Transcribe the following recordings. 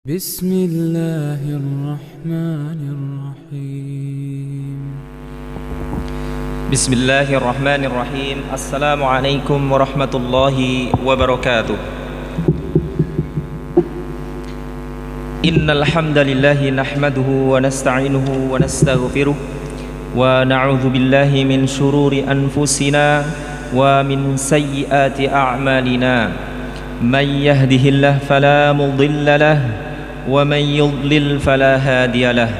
بسم الله الرحمن الرحيم بسم الله الرحمن الرحيم السلام عليكم ورحمة الله وبركاته إن الحمد لله نحمده ونستعينه ونستغفره ونعوذ بالله من شرور أنفسنا ومن سيئات أعمالنا من يهده الله فلا مضل له ومن يضلل فلا هادي له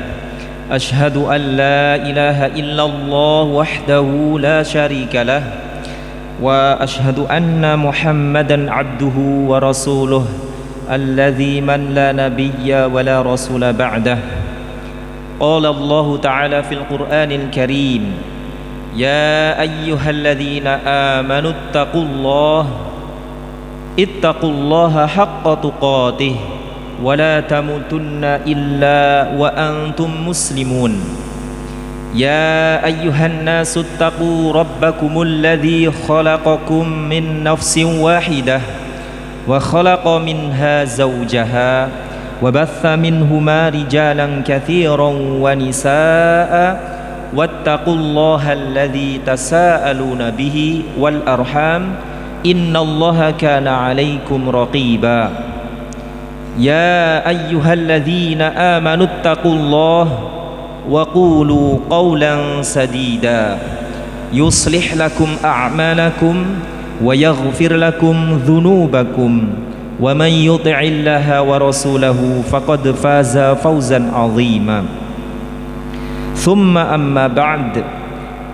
أشهد أن لا إله إلا الله وحده لا شريك له وأشهد أن محمدا عبده ورسوله الذي من لا نبي ولا رسول بعده قال الله تعالى في القرآن الكريم يا أيها الذين آمنوا اتقوا الله حق تقاته ولا تموتن إلا وأنتم مسلمون يا أيها الناس اتقوا ربكم الذي خلقكم من نفس واحدة وخلق منها زوجها وبث منهما رجالا كثيرا ونساء واتقوا الله الذي تساءلون به والأرحام إن الله كان عليكم رقيبا يا أيها الذين آمنوا اتقوا الله وقولوا قولا سديدا يصلح لكم أعمالكم ويغفر لكم ذنوبكم ومن يطع الله ورسوله فقد فاز فوزا عظيما ثم أما بعد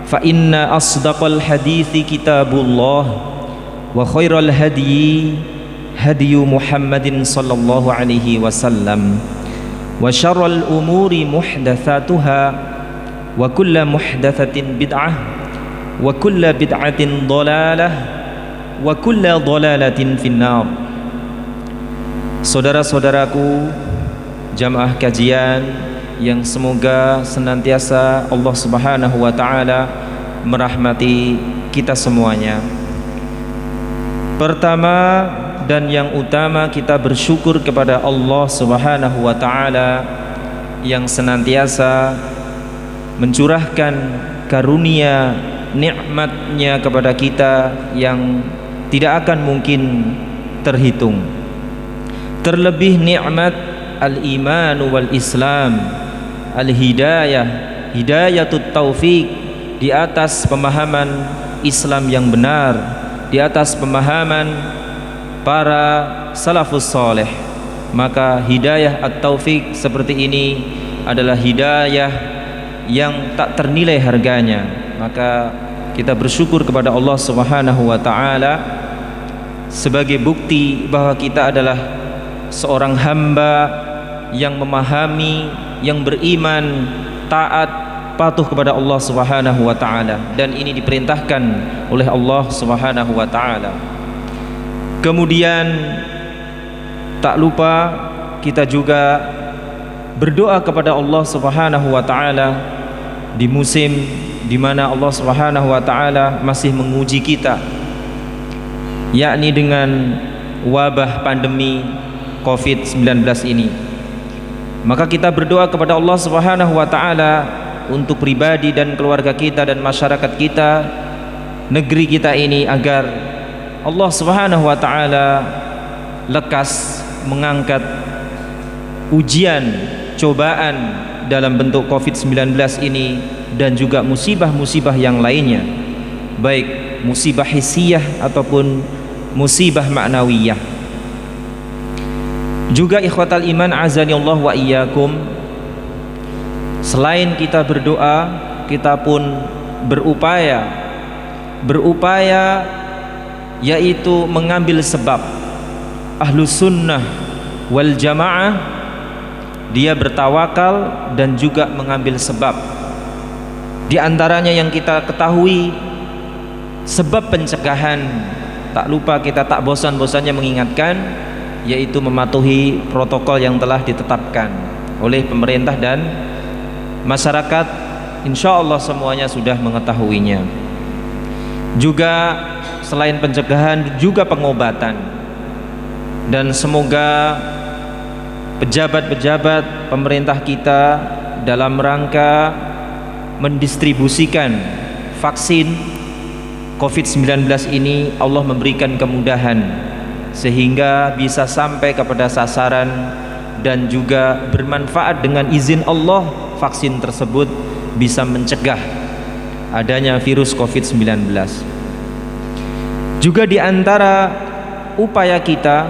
فإن أصدق الحديث كتاب الله وخير الهدي هدي محمد صلى الله عليه وسلم وشر الأمور محدثاتها وكل محدثة بدعة وكل بدعة ضلالة وكل ضلالة في النار. Saudara-saudaraku jamaah kajian yang semoga senantiasa Allah Subhanahu wa taala merahmati kita semuanya. Pertama dan yang utama kita bersyukur kepada Allah Subhanahu wa taala yang senantiasa mencurahkan karunia nikmat-Nya kepada kita yang tidak akan mungkin terhitung. Terlebih nikmat al-iman wal islam, al-hidayah, hidayatut taufik di atas pemahaman Islam yang benar, di atas pemahaman para salafus saleh. Maka hidayah at-taufik seperti ini adalah hidayah yang tak ternilai harganya. Maka kita bersyukur kepada Allah Subhanahu wa taala sebagai bukti bahwa kita adalah seorang hamba yang memahami, yang beriman, taat, patuh kepada Allah Subhanahu wa taala, dan ini diperintahkan oleh Allah Subhanahu wa taala. Kemudian tak lupa kita juga berdoa kepada Allah Subhanahu wa taala di musim di mana Allah Subhanahu wa taala masih menguji kita, yakni dengan wabah pandemi Covid-19 ini. Maka kita berdoa kepada Allah Subhanahu wa taala untuk pribadi dan keluarga kita dan masyarakat kita, negeri kita ini, agar Allah Subhanahu wa taala lekas mengangkat ujian, cobaan dalam bentuk Covid-19 ini dan juga musibah-musibah yang lainnya, baik musibah hissiyah ataupun musibah ma'nawiyah. Juga ikhwatal iman azanillah wa iyyakum, selain kita berdoa, kita pun berupaya yaitu mengambil sebab. Ahlus sunnah wal jamaah dia bertawakal dan juga mengambil sebab. Di antaranya yang kita ketahui sebab pencegahan, tak lupa kita tak bosan-bosannya mengingatkan, yaitu mematuhi protokol yang telah ditetapkan oleh pemerintah dan masyarakat. Insya Allah semuanya sudah mengetahuinya. Juga selain pencegahan juga pengobatan, dan semoga pejabat-pejabat pemerintah kita dalam rangka mendistribusikan vaksin COVID-19 ini, Allah memberikan kemudahan sehingga bisa sampai kepada sasaran dan juga bermanfaat. Dengan izin Allah, vaksin tersebut bisa mencegah adanya virus COVID-19. Juga di antara upaya kita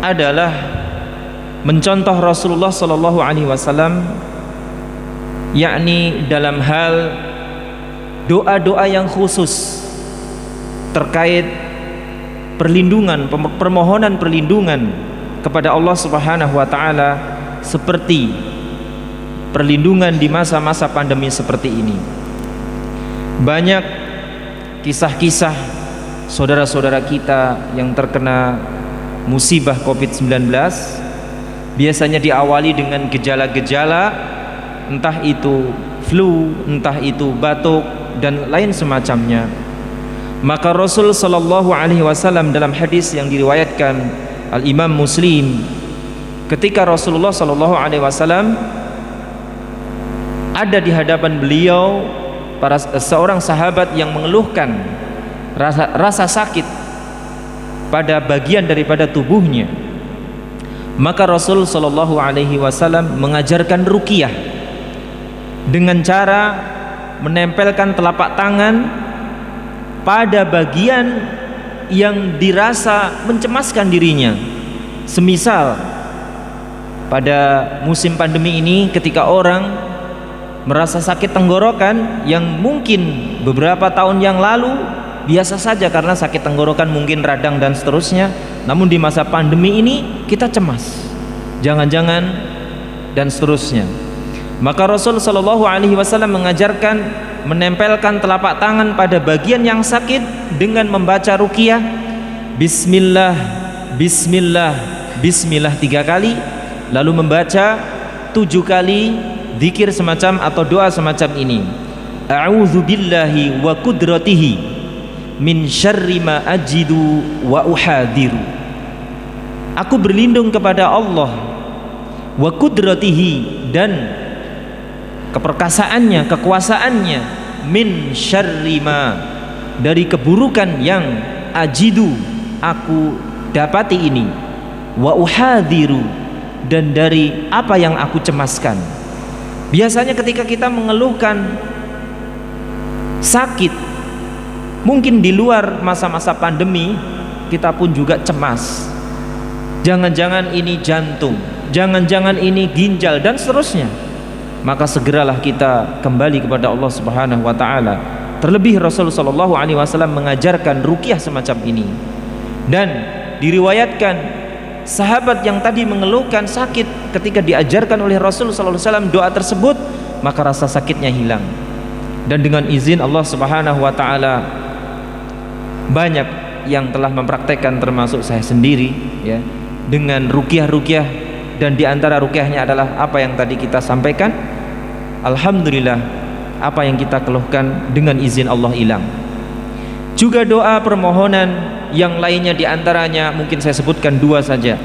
adalah mencontoh Rasulullah Shallallahu Alaihi Wasallam, yakni dalam hal doa-doa yang khusus terkait perlindungan, permohonan perlindungan kepada Allah Subhanahu wa taala, seperti perlindungan di masa-masa pandemi seperti ini. Banyak kisah-kisah saudara-saudara kita yang terkena musibah COVID-19, biasanya diawali dengan gejala-gejala, entah itu flu, entah itu batuk dan lain semacamnya. Maka Rasul sallallahu alaihi wasallam dalam hadis yang diriwayatkan Al-Imam Muslim, ketika Rasulullah sallallahu alaihi wasallam ada di hadapan beliau seorang sahabat yang mengeluhkan rasa sakit pada bagian daripada tubuhnya, maka Rasul sallallahu alaihi wasallam mengajarkan ruqyah dengan cara menempelkan telapak tangan pada bagian yang dirasa mencemaskan dirinya. Semisal pada musim pandemi ini, ketika orang merasa sakit tenggorokan yang mungkin beberapa tahun yang lalu biasa saja karena sakit tenggorokan mungkin radang dan seterusnya, namun di masa pandemi ini kita cemas, jangan-jangan dan seterusnya. Maka Rasul Shallallahu Alaihi Wasallam mengajarkan menempelkan telapak tangan pada bagian yang sakit dengan membaca ruqyah, Bismillah, Bismillah, Bismillah 3 kali, lalu membaca 7 kali zikir semacam atau doa semacam ini: A'udzu billahi wa qudratihi min syarri ma ajidu wa uhadiru. Aku berlindung kepada Allah, wa qudratihi, dan keperkasaannya, kekuasaannya, min syarri ma, dari keburukan yang ajidu, aku dapati ini, wa uhadiru, dan dari apa yang aku cemaskan. Biasanya ketika kita mengeluhkan sakit, mungkin di luar masa-masa pandemi, kita pun juga cemas. Jangan-jangan ini jantung, jangan-jangan ini ginjal dan seterusnya. Maka segeralah kita kembali kepada Allah Subhanahu wa taala. Terlebih Rasul sallallahu alaihi wasallam mengajarkan ruqyah semacam ini. Dan diriwayatkan sahabat yang tadi mengeluhkan sakit, ketika diajarkan oleh Rasul sallallahu alaihi wasallam doa tersebut, maka rasa sakitnya hilang. Dan dengan izin Allah Subhanahu wa taala, banyak yang telah mempraktekkan, termasuk saya sendiri ya, dengan ruqyah-ruqyah, dan di antara ruqyahnya adalah apa yang tadi kita sampaikan. Alhamdulillah, apa yang kita keluhkan dengan izin Allah hilang. Juga doa permohonan yang lainnya, di antaranya mungkin saya sebutkan 2 saja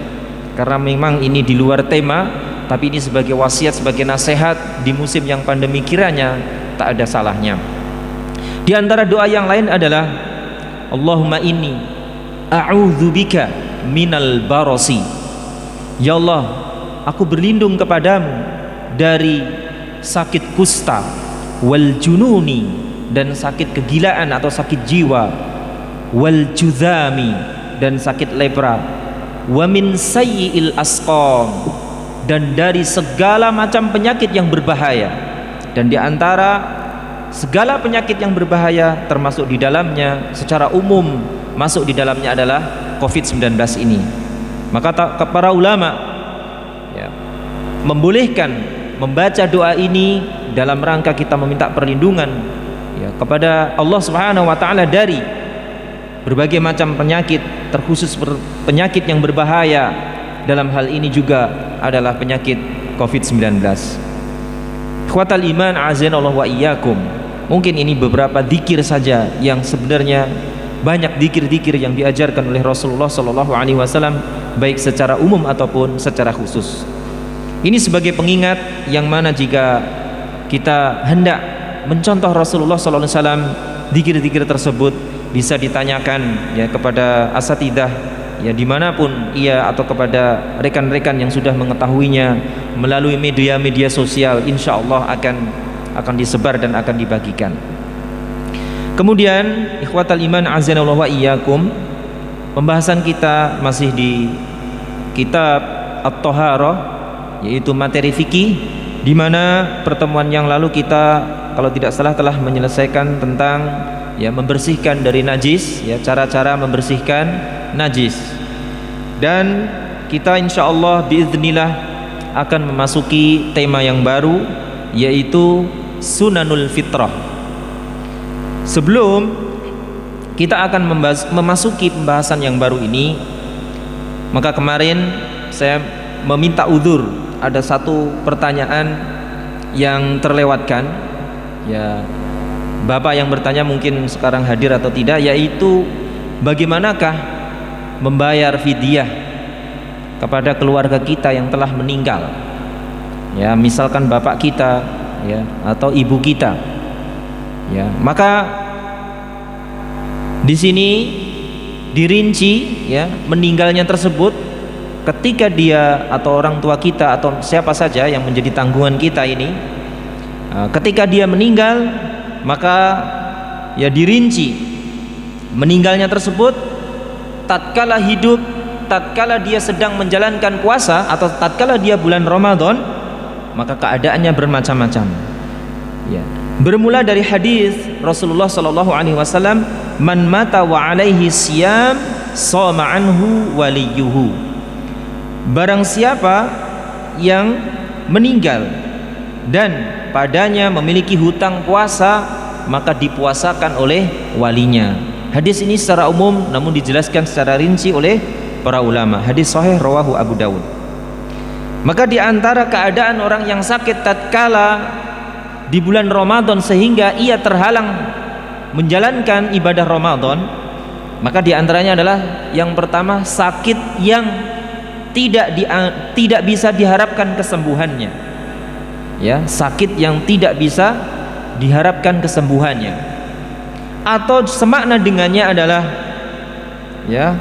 karena memang ini di luar tema, tapi ini sebagai wasiat, sebagai nasihat di musim yang pandemi, kiranya tak ada salahnya. Di antara doa yang lain adalah Allahumma inni a'udzubika minal barasi. Ya Allah, aku berlindung kepadamu dari sakit kusta, wal jununi, dan sakit kegilaan atau sakit jiwa, wal juzami, dan sakit lepra, wa min sayyi'il asqam, dan dari segala macam penyakit yang berbahaya. Dan di antara segala penyakit yang berbahaya, termasuk di dalamnya secara umum masuk di dalamnya adalah COVID-19 ini. Maka para ulama ya, membolehkan membaca doa ini dalam rangka kita meminta perlindungan ya, kepada Allah Subhanahu wa taala dari berbagai macam penyakit, terkhusus penyakit yang berbahaya. Dalam hal ini juga adalah penyakit COVID-19. Ikhwatal iman, azanallahu wa iyyakum. Mungkin ini beberapa dzikir saja yang sebenarnya banyak dzikir-dzikir yang diajarkan oleh Rasulullah Shallallahu Alaihi Wasallam, baik secara umum ataupun secara khusus. Ini sebagai pengingat yang mana jika kita hendak mencontoh Rasulullah Shallallahu Alaihi Wasallam, dzikir-dzikir tersebut bisa ditanyakan ya kepada asatidah ya dimanapun ia, atau kepada rekan-rekan yang sudah mengetahuinya melalui media-media sosial, insya Allah akan disebar dan akan dibagikan. Kemudian ikhwatal iman azanallahu wa iyyakum, pembahasan kita masih di kitab At-Thaharah, yaitu materi fikih, di mana pertemuan yang lalu kita kalau tidak salah telah menyelesaikan tentang ya membersihkan dari najis, ya cara-cara membersihkan najis. Dan kita insyaallah biiznillah akan memasuki tema yang baru, yaitu sunanul fitrah. Sebelum kita akan memasuki pembahasan yang baru ini, maka kemarin saya meminta uzur, ada satu pertanyaan yang terlewatkan. Ya, Bapak yang bertanya mungkin sekarang hadir atau tidak, yaitu bagaimanakah membayar fidyah kepada keluarga kita yang telah meninggal. Ya, misalkan bapak kita ya atau ibu kita. Ya, maka di sini dirinci ya meninggalnya tersebut ketika dia atau orang tua kita atau siapa saja yang menjadi tanggungan kita ini, ketika dia meninggal, maka ya dirinci meninggalnya tersebut tatkala hidup, tatkala dia sedang menjalankan puasa, atau tatkala dia bulan Ramadan, maka keadaannya bermacam-macam. Ya. Bermula dari hadis Rasulullah Sallallahu Alaihi Wasallam, man mata wa alaihi siyam shoma anhu waliyuhu. Barang siapa yang meninggal dan padanya memiliki hutang puasa, maka dipuasakan oleh walinya. Hadis ini secara umum namun dijelaskan secara rinci oleh para ulama. Hadis sahih rawahu Abu Dawud. Maka di antara keadaan orang yang sakit tatkala di bulan Ramadan sehingga ia terhalang menjalankan ibadah Ramadan, maka di antaranya adalah yang pertama, sakit yang tidak bisa diharapkan kesembuhannya. Ya, sakit yang tidak bisa diharapkan kesembuhannya. Atau semakna dengannya adalah ya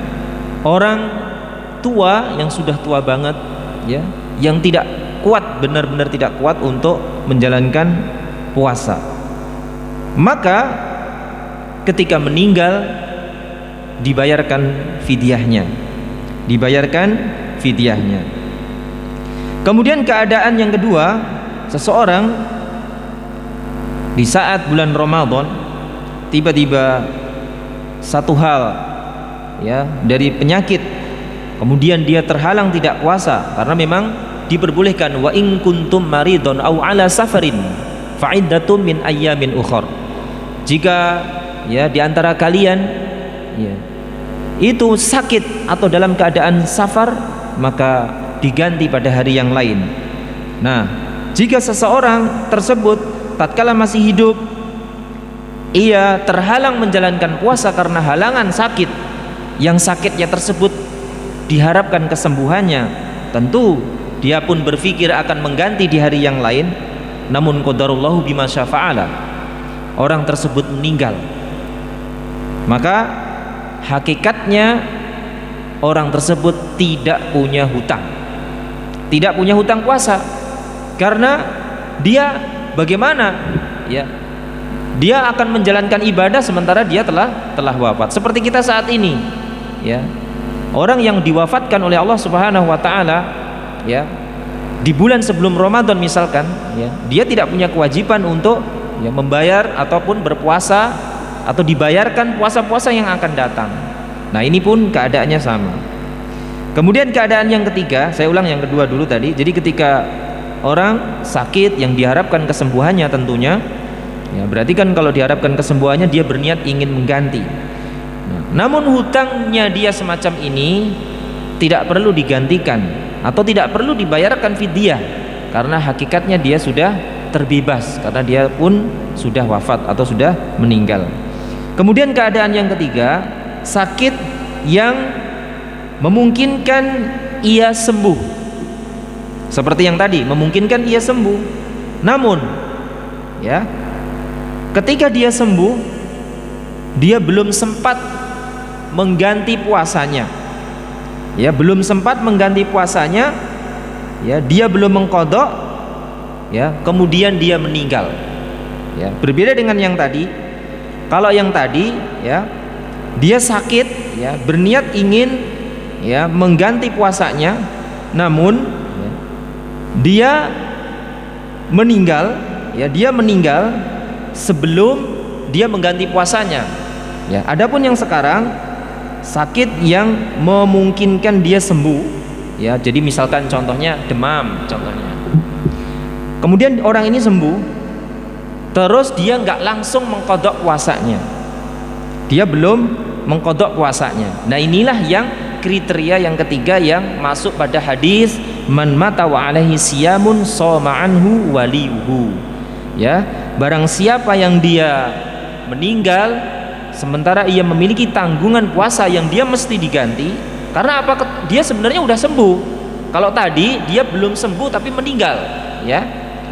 orang tua yang sudah tua banget, ya, yang tidak kuat, benar-benar tidak kuat untuk menjalankan puasa. Maka ketika meninggal dibayarkan fidyahnya. Kemudian keadaan yang kedua, seseorang di saat bulan Ramadan tiba-tiba satu hal ya dari penyakit, kemudian dia terhalang tidak puasa, karena memang diperbolehkan wa in kuntum maridun aw ala safarin fa'iddatum min ayyamin ukhar. Jika ya di antara kalian ya itu sakit atau dalam keadaan safar, maka diganti pada hari yang lain. Nah, jika seseorang tersebut tatkala masih hidup ia terhalang menjalankan puasa karena halangan sakit, yang sakitnya tersebut diharapkan kesembuhannya, tentu dia pun berpikir akan mengganti di hari yang lain. Namun qadarullahu bima syafa'ala, orang tersebut meninggal, maka hakikatnya orang tersebut tidak punya hutang puasa, karena dia bagaimana ya dia akan menjalankan ibadah sementara dia telah wafat. Seperti kita saat ini ya, orang yang diwafatkan oleh Allah Subhanahu wa taala ya di bulan sebelum Ramadan misalkan ya, dia tidak punya kewajiban untuk ya membayar ataupun berpuasa atau dibayarkan puasa-puasa yang akan datang. Nah, ini pun keadaannya sama. Kemudian keadaan yang ketiga, saya ulang yang kedua dulu tadi. Jadi ketika orang sakit yang diharapkan kesembuhannya tentunya ya, berarti kan kalau diharapkan kesembuhannya dia berniat ingin mengganti. Namun hutangnya dia semacam ini tidak perlu digantikan atau tidak perlu dibayarkan fidyah, karena hakikatnya dia sudah terbebas, karena dia pun sudah wafat atau sudah meninggal. Kemudian keadaan yang ketiga, sakit yang memungkinkan ia sembuh. Seperti yang tadi, memungkinkan ia sembuh. Namun, ya, ketika dia sembuh, dia belum sempat mengganti puasanya. Ya, belum sempat mengganti puasanya, ya, dia belum mengqadha, ya, kemudian dia meninggal. Ya, berbeda dengan yang tadi. Kalau yang tadi, ya, dia sakit, ya, berniat ingin, ya, mengganti puasanya, namun, ya, dia meninggal, ya, dia meninggal sebelum dia mengganti puasanya. Ya, adapun yang sekarang sakit yang memungkinkan dia sembuh, ya, jadi misalkan contohnya demam, contohnya. Kemudian orang ini sembuh, terus dia nggak langsung mengqadha puasanya, dia belum mengqadha puasanya. Nah, inilah yang kriteria yang ketiga yang masuk pada hadis man mata wa alaihi siyamun shoma anhu waliyuhu. Ya, barang siapa yang dia meninggal sementara ia memiliki tanggungan puasa yang dia mesti diganti, karena apa? Dia sebenarnya udah sembuh. Kalau tadi dia belum sembuh tapi meninggal, ya,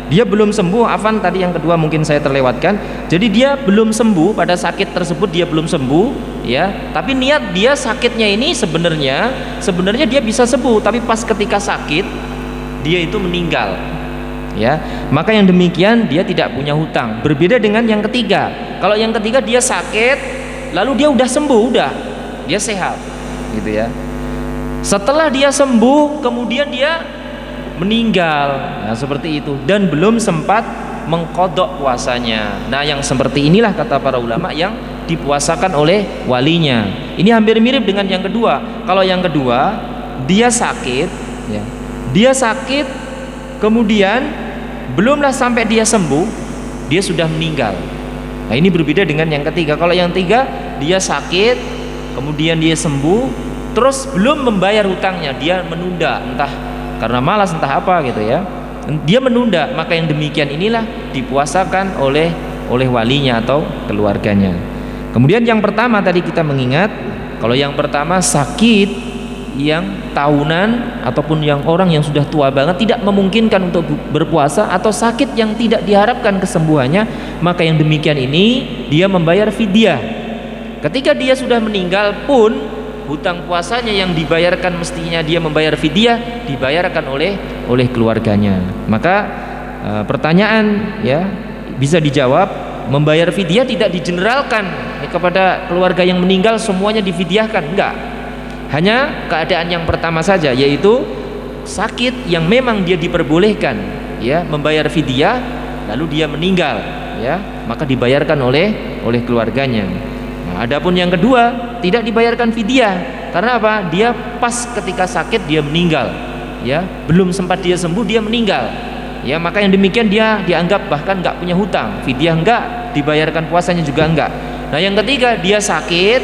dia belum sembuh. Afan, tadi yang kedua mungkin saya terlewatkan. Jadi dia belum sembuh pada sakit tersebut, dia belum sembuh, ya, tapi niat dia sakitnya ini sebenarnya dia bisa sembuh, tapi pas ketika sakit dia itu meninggal, ya, maka yang demikian dia tidak punya hutang. Berbeda dengan yang ketiga. Kalau yang ketiga dia sakit, lalu dia udah sembuh, udah dia sehat, gitu ya. Setelah dia sembuh, kemudian dia meninggal, nah, seperti itu, dan belum sempat mengqadha puasanya. Nah, yang seperti inilah kata para ulama yang dipuasakan oleh walinya. Ini hampir mirip dengan yang kedua. Kalau yang kedua dia sakit, ya, dia sakit, kemudian belumlah sampai dia sembuh, dia sudah meninggal. Nah, ini berbeda dengan yang ketiga. Kalau yang tiga, dia sakit, kemudian dia sembuh, terus belum membayar hutangnya, dia menunda, entah karena malas, entah apa gitu ya. Dia menunda, maka yang demikian inilah dipuasakan oleh walinya atau keluarganya. Kemudian yang pertama tadi kita mengingat, kalau yang pertama sakit yang tahunan ataupun yang orang yang sudah tua banget tidak memungkinkan untuk berpuasa, atau sakit yang tidak diharapkan kesembuhannya, maka yang demikian ini dia membayar fidyah. Ketika dia sudah meninggal pun hutang puasanya yang dibayarkan, mestinya dia membayar fidyah, dibayarkan oleh keluarganya. Maka pertanyaan, ya, bisa dijawab, membayar fidyah tidak digeneralkan kepada keluarga yang meninggal semuanya difidyahkan, enggak. Hanya keadaan yang pertama saja, yaitu sakit yang memang dia diperbolehkan, ya, membayar fidyah, lalu dia meninggal, ya, maka dibayarkan oleh keluarganya. Nah, adapun yang kedua tidak dibayarkan fidyah, karena apa? Dia pas ketika sakit dia meninggal, ya, belum sempat dia sembuh dia meninggal, ya, maka yang demikian dia dianggap bahkan nggak punya hutang, fidyah enggak, dibayarkan puasanya juga enggak. Nah, yang ketiga dia sakit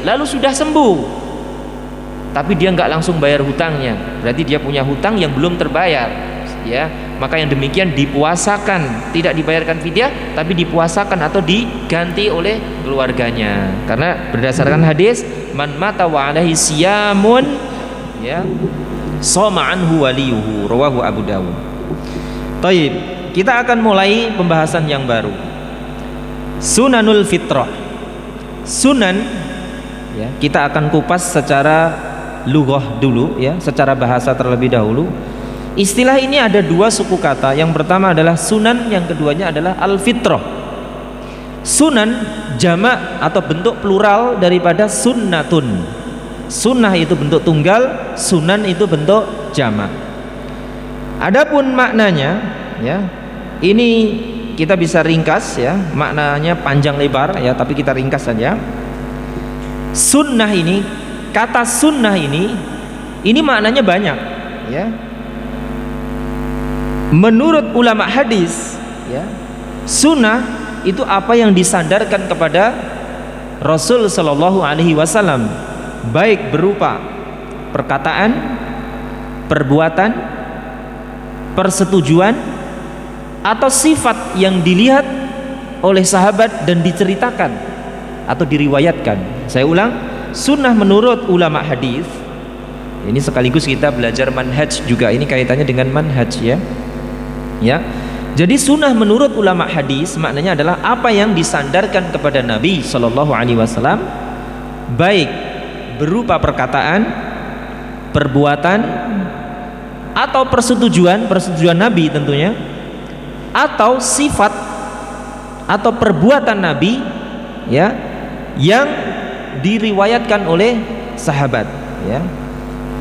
lalu sudah sembuh, tapi dia nggak langsung bayar hutangnya, berarti dia punya hutang yang belum terbayar, ya, maka yang demikian dipuasakan, tidak dibayarkan fidyah tapi dipuasakan atau diganti oleh keluarganya, karena berdasarkan hadis man mata wa alaihi siyamun, ya, shoma anhu waliyuhu, rawahu Abu Dawud. Taib, kita akan mulai pembahasan yang baru, sunanul fitrah. Sunan, ya, kita akan kupas secara lughah dulu, ya, secara bahasa terlebih dahulu. Istilah ini ada dua suku kata. Yang pertama adalah sunan, yang keduanya adalah al-fitrah. Sunan jamak atau bentuk plural daripada sunnatun. Sunnah itu bentuk tunggal, sunan itu bentuk jamak. Adapun maknanya, ya, ini kita bisa ringkas, ya, maknanya panjang lebar, ya, tapi kita ringkas saja. Sunnah ini, kata sunnah ini maknanya banyak, ya. Menurut ulama hadis, ya, sunnah itu apa yang disandarkan kepada Rasul Shallallahu Alaihi Wasallam, baik berupa perkataan, perbuatan, persetujuan, atau sifat yang dilihat oleh sahabat dan diceritakan atau diriwayatkan. Saya ulang, sunnah menurut ulama hadis. Ini sekaligus kita belajar manhaj juga, ini kaitannya dengan manhaj ya. Ya. Jadi sunnah menurut ulama hadis maknanya adalah apa yang disandarkan kepada Nabi Shallallahu Alaihi Wasallam, baik berupa perkataan, perbuatan, atau persetujuan Nabi tentunya, atau sifat atau perbuatan Nabi ya yang diriwayatkan oleh sahabat ya.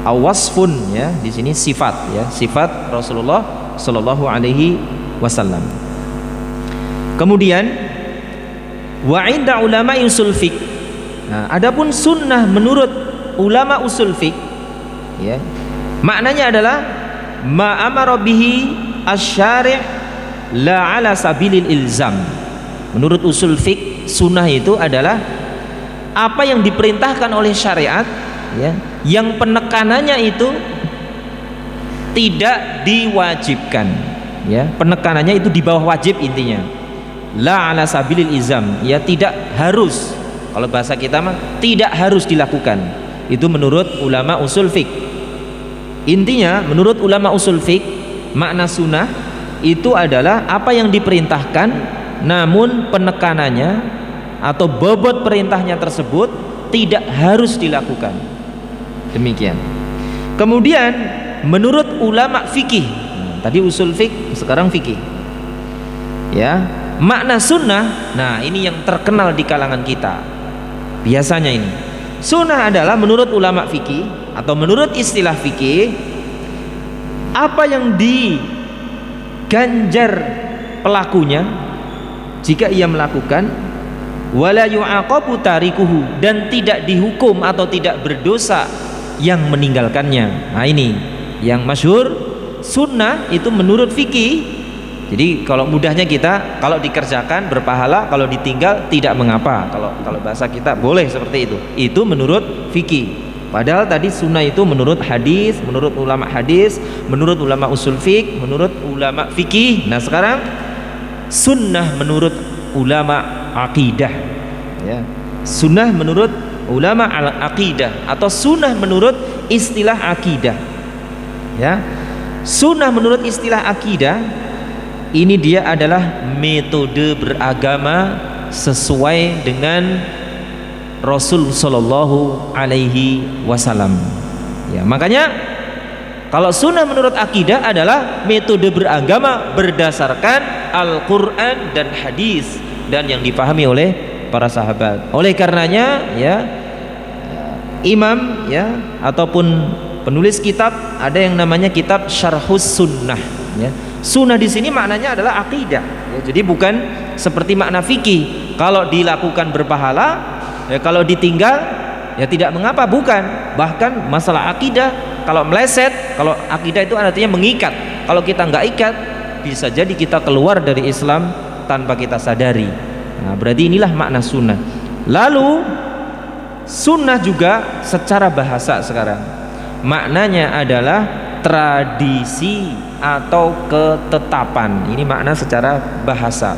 Awasfun ya, di sini sifat ya, sifat Rasulullah Shallallahu Alaihi Wasallam. Kemudian wa inda ulama usul fiqh. Nah, adapun sunnah menurut ulama usul fiqh ya, maknanya adalah ma amara bihi asy-syari' la ala sabilil ilzam. Menurut usul fiqh, sunnah itu adalah apa yang diperintahkan oleh syariat ya, yang penekanannya itu tidak diwajibkan ya, penekanannya itu di bawah wajib intinya. La ala sabilil ilzam ya, tidak harus, kalau bahasa kita mah tidak harus dilakukan. Itu menurut ulama usul fiqh. Intinya menurut ulama usul fiqh, makna sunnah itu adalah apa yang diperintahkan namun penekanannya atau bobot perintahnya tersebut tidak harus dilakukan. Demikian. Kemudian menurut ulama fikih, tadi usul fiqh, sekarang fikih ya, makna sunnah, nah ini yang terkenal di kalangan kita biasanya. Ini sunnah adalah menurut ulama fikih atau menurut istilah fikih apa yang diganjar pelakunya jika ia melakukan, wala yu'aqabu tarikuhu, dan tidak dihukum atau tidak berdosa yang meninggalkannya. Nah ini yang masyhur, sunnah itu menurut fikih. Jadi kalau mudahnya kita, kalau dikerjakan berpahala, kalau ditinggal tidak mengapa. Kalau bahasa kita boleh seperti itu. Itu menurut fikih. Padahal tadi sunnah itu menurut hadis, menurut ulama hadis, menurut ulama usul fiqh, menurut ulama fikih. Nah sekarang sunnah menurut ulama aqidah ya. Sunnah menurut ulama al-aqidah atau sunnah menurut istilah akidah ya. Sunnah menurut istilah akidah ini dia adalah metode beragama sesuai dengan Rasul Shallallahu Alaihi Wasallam ya. Makanya kalau sunnah menurut akidah adalah metode beragama berdasarkan Al-Quran dan hadis dan yang dipahami oleh para sahabat. Oleh karenanya ya, imam ya ataupun penulis kitab ada yang namanya kitab Syarhus Sunnah ya. Sunnah di sini maknanya adalah akidah ya. Jadi bukan seperti makna fikih, kalau dilakukan berpahala ya, kalau ditinggal ya tidak mengapa, bukan. Bahkan masalah akidah kalau meleset, kalau akidah itu artinya mengikat. Kalau kita nggak ikat, bisa jadi kita keluar dari Islam tanpa kita sadari. Nah, berarti inilah makna sunnah. Lalu sunnah juga secara bahasa sekarang maknanya adalah tradisi atau ketetapan. Ini makna secara bahasa.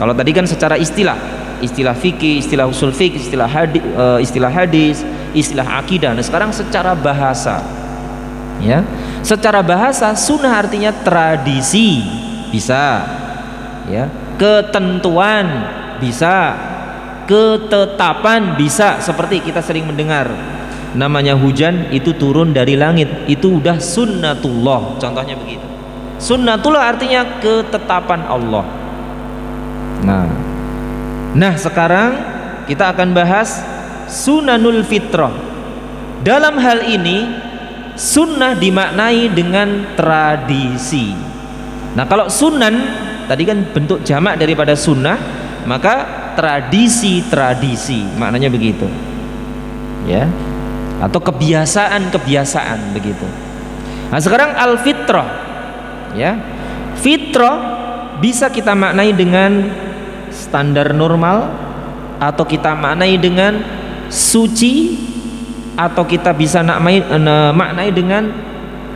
Kalau tadi kan secara istilah, istilah fikih, istilah usul fikih, istilah hadis, istilah akidah. Nah sekarang secara bahasa ya, secara bahasa sunnah artinya tradisi bisa ya, ketentuan bisa, ketetapan bisa. Seperti kita sering mendengar namanya hujan itu turun dari langit, itu udah sunnatullah, contohnya begitu. Sunnatullah artinya ketetapan Allah. Nah sekarang kita akan bahas sunanul fitrah. Dalam hal ini sunnah dimaknai dengan tradisi. Nah kalau sunan tadi kan bentuk jamak daripada sunnah, maka tradisi maknanya begitu ya, atau kebiasaan begitu. Nah sekarang al fitrah ya, fitrah bisa kita maknai dengan standar normal, atau kita maknai dengan suci, atau kita bisa maknai dengan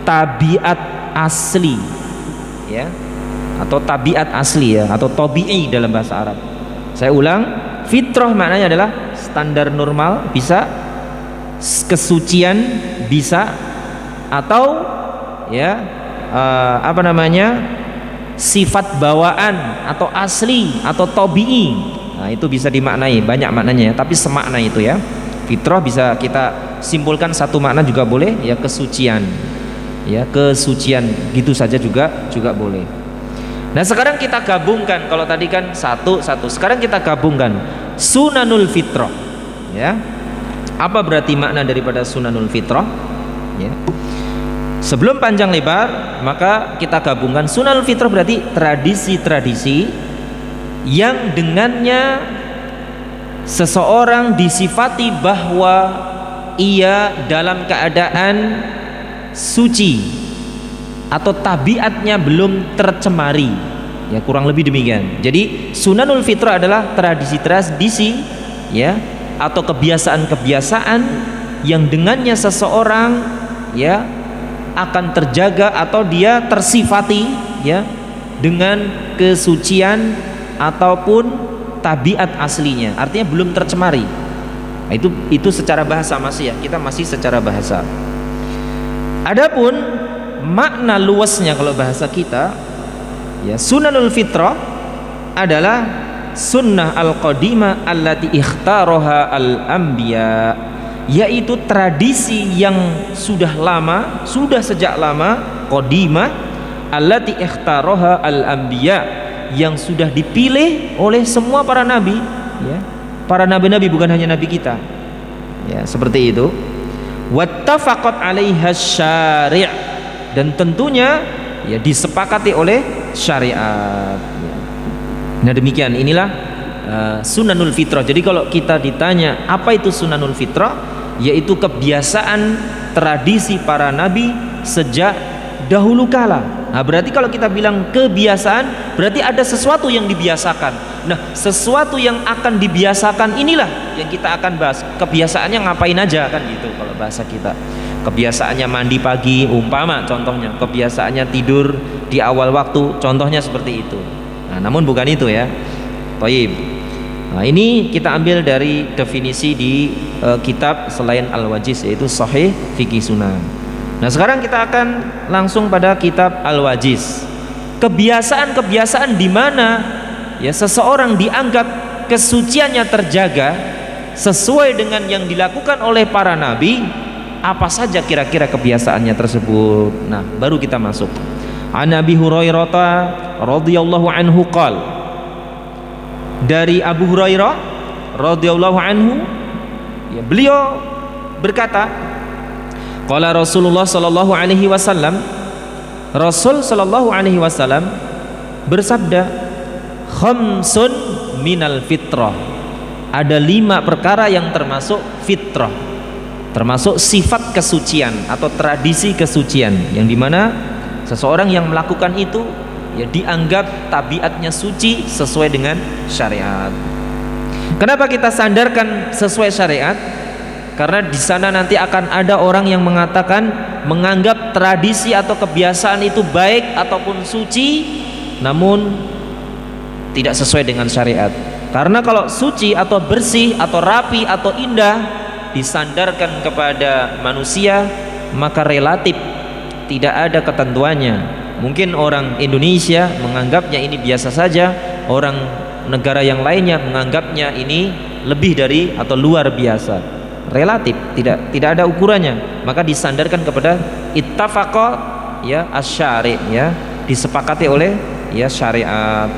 tabiat asli ya, atau tabiat asli ya, atau tabi'i dalam bahasa Arab. Saya ulang, fitrah maknanya adalah standar normal, bisa kesucian, bisa, atau ya sifat bawaan atau asli atau tabii. Nah, itu bisa dimaknai banyak maknanya ya, tapi semakna itu ya. Fitrah bisa kita simpulkan satu makna juga boleh ya, kesucian. Ya, kesucian gitu saja juga boleh. Nah, sekarang kita gabungkan, kalau tadi kan satu, sekarang kita gabungkan sunanul fitrah. Ya. Apa berarti makna daripada sunanul fitrah? Ya. Sebelum panjang lebar, maka kita gabungkan sunanul fitrah berarti tradisi-tradisi yang dengannya seseorang disifati bahwa ia dalam keadaan suci atau tabiatnya belum tercemari, ya kurang lebih demikian. Jadi sunanul fitrah adalah tradisi-tradisi ya atau kebiasaan-kebiasaan yang dengannya seseorang ya akan terjaga atau dia tersifati ya dengan kesucian ataupun tabiat aslinya, artinya belum tercemari. Nah, itu secara bahasa masih ya, kita masih secara bahasa. Adapun makna luasnya kalau bahasa kita ya, sunanul fitrah adalah sunnah al-qadimah allati ikhtaraha al-anbiya, yaitu tradisi yang sudah lama, sudah sejak lama, qadimah allati ikhtaraha al-anbiya, yang sudah dipilih oleh semua para nabi ya. Para nabi-nabi, bukan hanya nabi kita. Ya, seperti itu. Wattafaqat 'alaiha syari', dan tentunya ya disepakati oleh syariat. Nah, demikian inilah sunanul fitrah. Jadi kalau kita ditanya apa itu sunanul fitrah, yaitu kebiasaan tradisi para nabi sejak dahulu kala. Nah, berarti kalau kita bilang kebiasaan, berarti ada sesuatu yang dibiasakan. Nah, sesuatu yang akan dibiasakan inilah yang kita akan bahas. Kebiasaannya ngapain aja kan gitu kalau bahasa kita. Kebiasaannya mandi pagi umpama contohnya, kebiasaannya tidur di awal waktu contohnya seperti itu. Nah, namun bukan itu ya. Baik. Nah, ini kita ambil dari definisi di kitab selain Al-Wajiz, yaitu Sahih Fikih Sunnah. Nah, sekarang kita akan langsung pada kitab Al-Wajiz. Kebiasaan-kebiasaan di mana ya seseorang dianggap kesuciannya terjaga sesuai dengan yang dilakukan oleh para nabi, apa saja kira-kira kebiasaannya tersebut. Nah, baru kita masuk. An Abi Hurairah radhiyallahu anhu qala, dari Abu Hurairah radhiyallahu anhu ya, beliau berkata, qala Rasulullah sallallahu alaihi wasallam, Rasul sallallahu alaihi wasallam bersabda, khamsun minal fitrah, ada 5 perkara yang termasuk fitrah, termasuk sifat kesucian atau tradisi kesucian, yang dimana seseorang yang melakukan itu ya dianggap tabiatnya suci sesuai dengan syariat. Kenapa kita sandarkan sesuai syariat? Karena di sana nanti akan ada orang yang mengatakan, menganggap tradisi atau kebiasaan itu baik ataupun suci, namun tidak sesuai dengan syariat. Karena kalau suci atau bersih atau rapi atau indah disandarkan kepada manusia, maka relatif tidak ada ketentuannya. Mungkin orang Indonesia menganggapnya ini biasa saja, orang negara yang lainnya menganggapnya ini lebih dari atau luar biasa. Relatif, tidak ada ukurannya, maka disandarkan kepada ittafaqa ya asy-syari' ya, disepakati oleh ya syariat.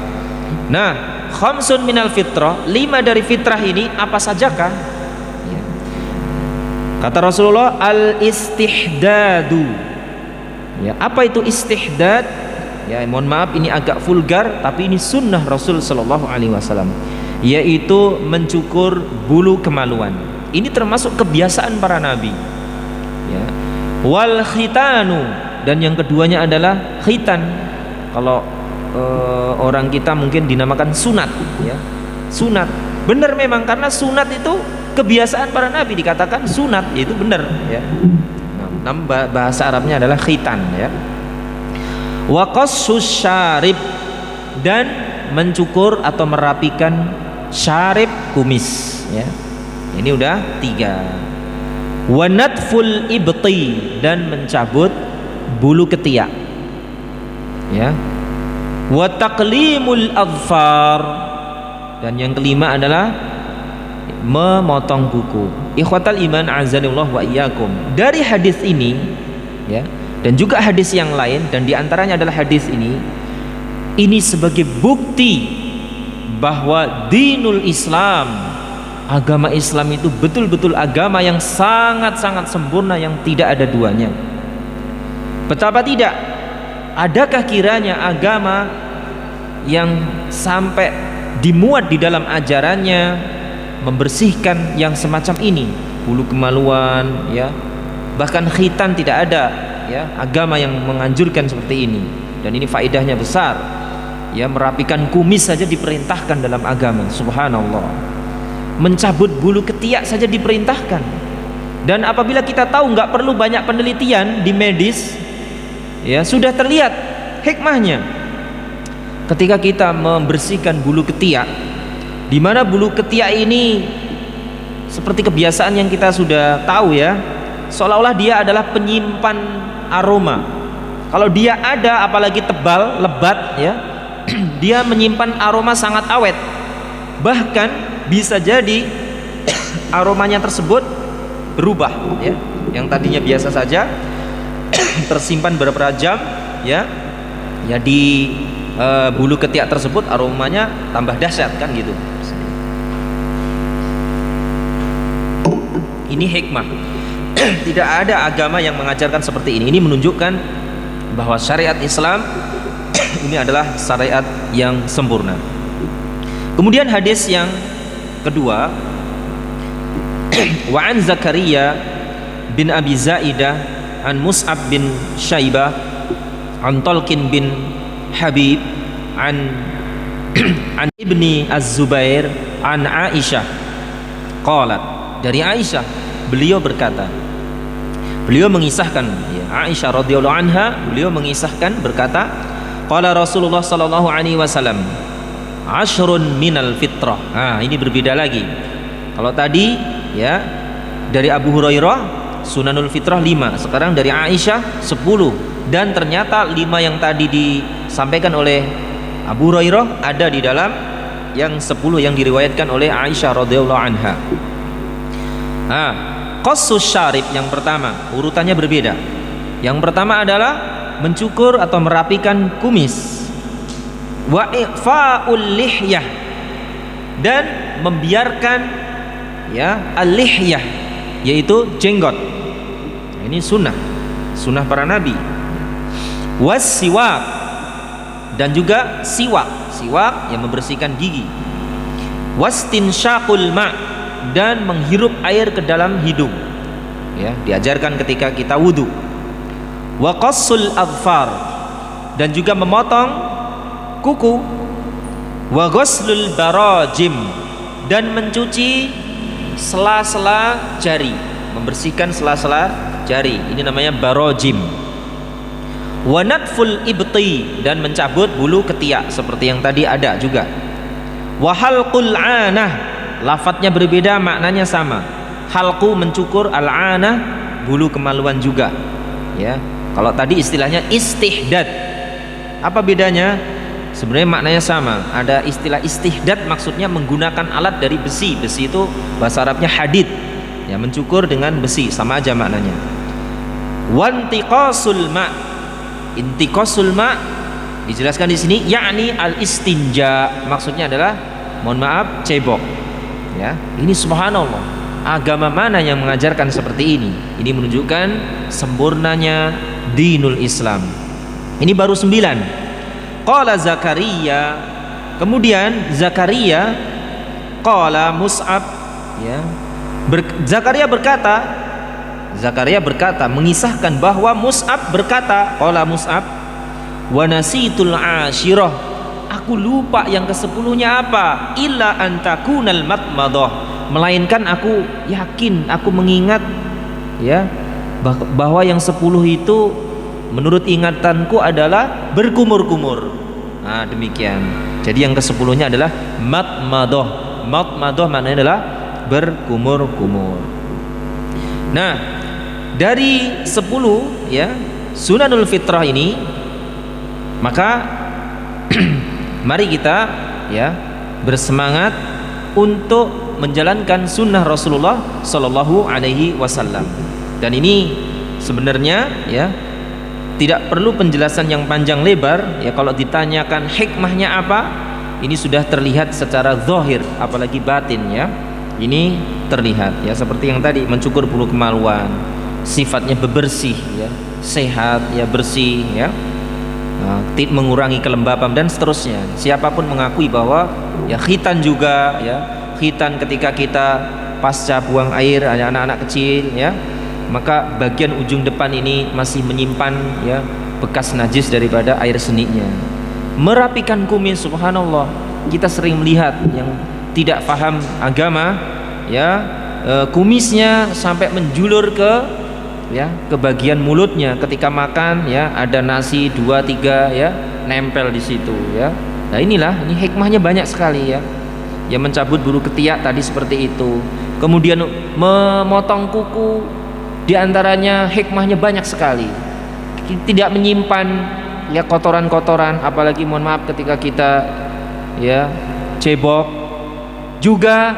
Nah, khamsun minal fitrah, 5 dari fitrah ini apa sajakah? Ya. Kata Rasulullah, al-istihdadu. Ya, apa itu istihdad? Ya, mohon maaf ini agak vulgar, tapi ini sunnah Rasul sallallahu alaihi wasallam, yaitu mencukur bulu kemaluan. Ini termasuk kebiasaan para nabi. Ya. Wal khitanu, dan yang keduanya adalah khitan. Kalau orang kita mungkin dinamakan sunat, ya. Sunat. Benar memang, karena sunat itu kebiasaan para nabi, dikatakan sunat, itu benar, ya. Nah, bahasa Arabnya adalah khitan, ya. Wa qassus syarib, dan mencukur atau merapikan syarib kumis, ya. Ini udah 3. Wa natful ibti, dan mencabut bulu ketiak, ya. Wa taqlimul adfar, dan yang kelima adalah memotong kuku. Ikhwatal iman azanillah wa iyyakum. Dari hadis ini, ya, dan juga hadis yang lain, dan diantaranya adalah hadis ini sebagai bukti bahwa dinul Islam, agama Islam itu betul-betul agama yang sangat-sangat sempurna, yang tidak ada duanya. Betapa tidak, adakah kiranya agama yang sampai dimuat di dalam ajarannya membersihkan yang semacam ini, bulu kemaluan, ya, bahkan khitan tidak ada, ya, agama yang menganjurkan seperti ini. Dan ini faedahnya besar, ya. Merapikan kumis saja diperintahkan dalam agama, subhanallah. Mencabut bulu ketiak saja diperintahkan. Dan apabila kita tahu nggak perlu banyak penelitian di medis, ya, sudah terlihat hikmahnya ketika kita membersihkan bulu ketiak, di mana bulu ketiak ini seperti kebiasaan yang kita sudah tahu, ya, seolah-olah dia adalah penyimpan aroma. Kalau dia ada, apalagi tebal, lebat, ya, dia menyimpan aroma sangat awet. Bahkan bisa jadi aromanya tersebut berubah, ya. Yang tadinya biasa saja tersimpan beberapa jam, ya, di bulu ketiak tersebut aromanya tambah dahsyat, kan gitu. Ini hikmah. Tidak ada agama yang mengajarkan seperti ini. Ini menunjukkan bahwa syariat Islam ini adalah syariat yang sempurna. Kemudian hadis yang kedua, wa an Zakaria bin Abi Zaidah an Mus'ab bin Syaibah an Talqin bin Habib an Ibni Az-Zubair an Aisyah qalat, dari Aisyah beliau berkata, beliau mengisahkan, ya, Aisyah radhiyallahu anha, beliau mengisahkan berkata, qala Rasulullah sallallahu alaihi wasallam, ashrun minal fitrah. Nah, ini berbeda lagi. Kalau tadi, ya, dari Abu Hurairah sunanul fitrah 5, sekarang dari Aisyah 10. Dan ternyata 5 yang tadi disampaikan oleh Abu Hurairah ada di dalam yang 10 yang diriwayatkan oleh Aisyah radhiyallahu anha. Nah, qassus syarib yang pertama, urutannya berbeda. Yang pertama adalah mencukur atau merapikan kumis. Wa ifa'ul lihyah, dan membiarkan, ya, al-lihyah, yaitu jenggot. Ini sunnah para nabi. Was siwak, dan juga siwak yang membersihkan gigi. Wastinsyaqul ma', dan menghirup air ke dalam hidung, ya, diajarkan ketika kita wudu. Wa qassul adfar, dan juga memotong kuku. Wa ghuslul barajim, dan mencuci sela-sela jari, membersihkan sela-sela jari, ini namanya barajim. Wa natful ibti, dan mencabut bulu ketiak seperti yang tadi ada juga. Wa halqul anah, lafadznya berbeda, maknanya sama. Halqu mencukur, al-anah bulu kemaluan juga, ya. Kalau tadi istilahnya istihdad. Apa bedanya? Sebenarnya maknanya sama. Ada istilah istihdad, maksudnya menggunakan alat dari besi. Besi itu bahasa Arabnya hadid, ya, mencukur dengan besi, sama aja maknanya. Wantiqasul ma', intiqasul ma' dijelaskan di sini, yakni al-istinja, maksudnya adalah, mohon maaf, cebok, ya. Ini subhanallah, agama mana yang mengajarkan seperti ini? Ini menunjukkan sempurnanya dinul Islam. Ini baru 9. Qala Zakaria, kemudian Zakaria, qala Mus'ab, ya, Zakaria berkata mengisahkan bahwa Mus'ab berkata, qala Mus'ab, wa nasitul ashirah, aku lupa yang ke-10-nya apa, illa antakunal matmadah, melainkan aku yakin, aku mengingat, ya, bahwa yang 10 itu menurut ingatanku adalah berkumur-kumur. Nah, demikian. Jadi yang ke-10-nya adalah matmadah, Madmadah maknanya adalah berkumur-kumur. Nah, dari 10 ya sunanul fitrah ini, maka mari kita ya bersemangat untuk menjalankan sunnah Rasulullah Sallallahu Alaihi Wasallam. Dan ini sebenarnya ya tidak perlu penjelasan yang panjang lebar ya. Kalau ditanyakan hikmahnya apa, ini sudah terlihat secara zahir, apalagi batin ya. Ini terlihat ya, seperti yang tadi, mencukur bulu kemaluan, sifatnya bebersih ya, sehat ya, bersih ya, mengurangi kelembapan dan seterusnya. Siapapun mengakui bahwa ya khitan juga ya, khitan ketika kita pasca buang air, ada anak-anak kecil ya, maka bagian ujung depan ini masih menyimpan ya bekas najis daripada air seninya. Merapikan kumis, subhanallah, kita sering melihat yang tidak paham agama ya, kumisnya sampai menjulur ke ya ke bagian mulutnya ketika makan ya, ada nasi 2-3 ya nempel di situ ya. Nah inilah, ini hikmahnya banyak sekali ya. Ya mencabut bulu ketiak tadi seperti itu. Kemudian memotong kuku, diantaranya hikmahnya banyak sekali. Tidak menyimpan ya kotoran-kotoran, apalagi mohon maaf ketika kita ya cebok. Juga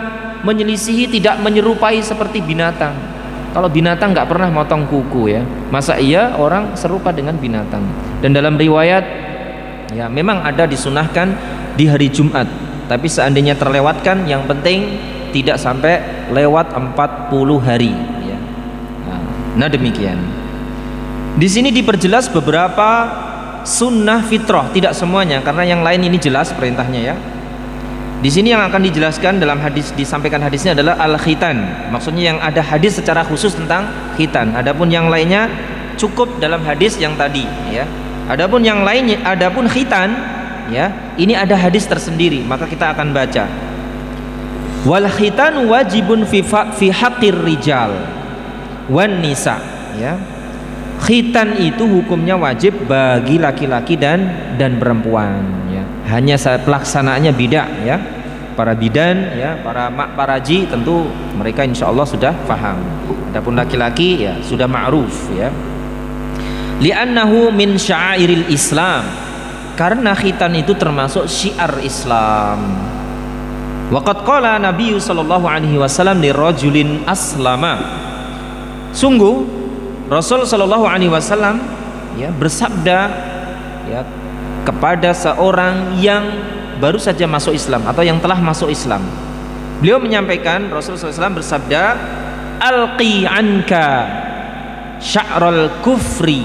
menyelisihi, tidak menyerupai seperti binatang. Kalau binatang nggak pernah motong kuku ya, masa iya orang serupa dengan binatang? Dan dalam riwayat ya memang ada disunahkan di hari Jumat, tapi seandainya terlewatkan, yang penting tidak sampai lewat 40 hari ya. Nah demikian. Di sini diperjelas beberapa sunnah fitrah, tidak semuanya karena yang lain ini jelas perintahnya ya. Di sini yang akan dijelaskan dalam hadis, disampaikan hadisnya adalah al-khitan. Maksudnya yang ada hadis secara khusus tentang khitan. Adapun yang lainnya cukup dalam hadis yang tadi ya. Adapun yang lainnya, adapun khitan ya, ini ada hadis tersendiri, maka kita akan baca. Wal khitan wajibun fi haqqir rijal wan nisa ya. Khitan itu hukumnya wajib bagi laki-laki dan perempuan ya. Hanya pelaksanaannya beda ya. Para bidan ya, para haji tentu mereka insya Allah sudah paham. Adapun laki-laki ya sudah ma'ruf ya. Li'annahu min sya'airil Islam, karena khitan itu termasuk syiar Islam. Waqad qala Nabi sallallahu alaihi wasallam li rajulin aslama. Sungguh Rasul sallallahu alaihi wasallam ya bersabda ya kepada seorang yang baru saja masuk Islam atau yang telah masuk Islam. Beliau menyampaikan, Rasul sallallahu alaihi wasallam bersabda, alqi anka sya'ral kufri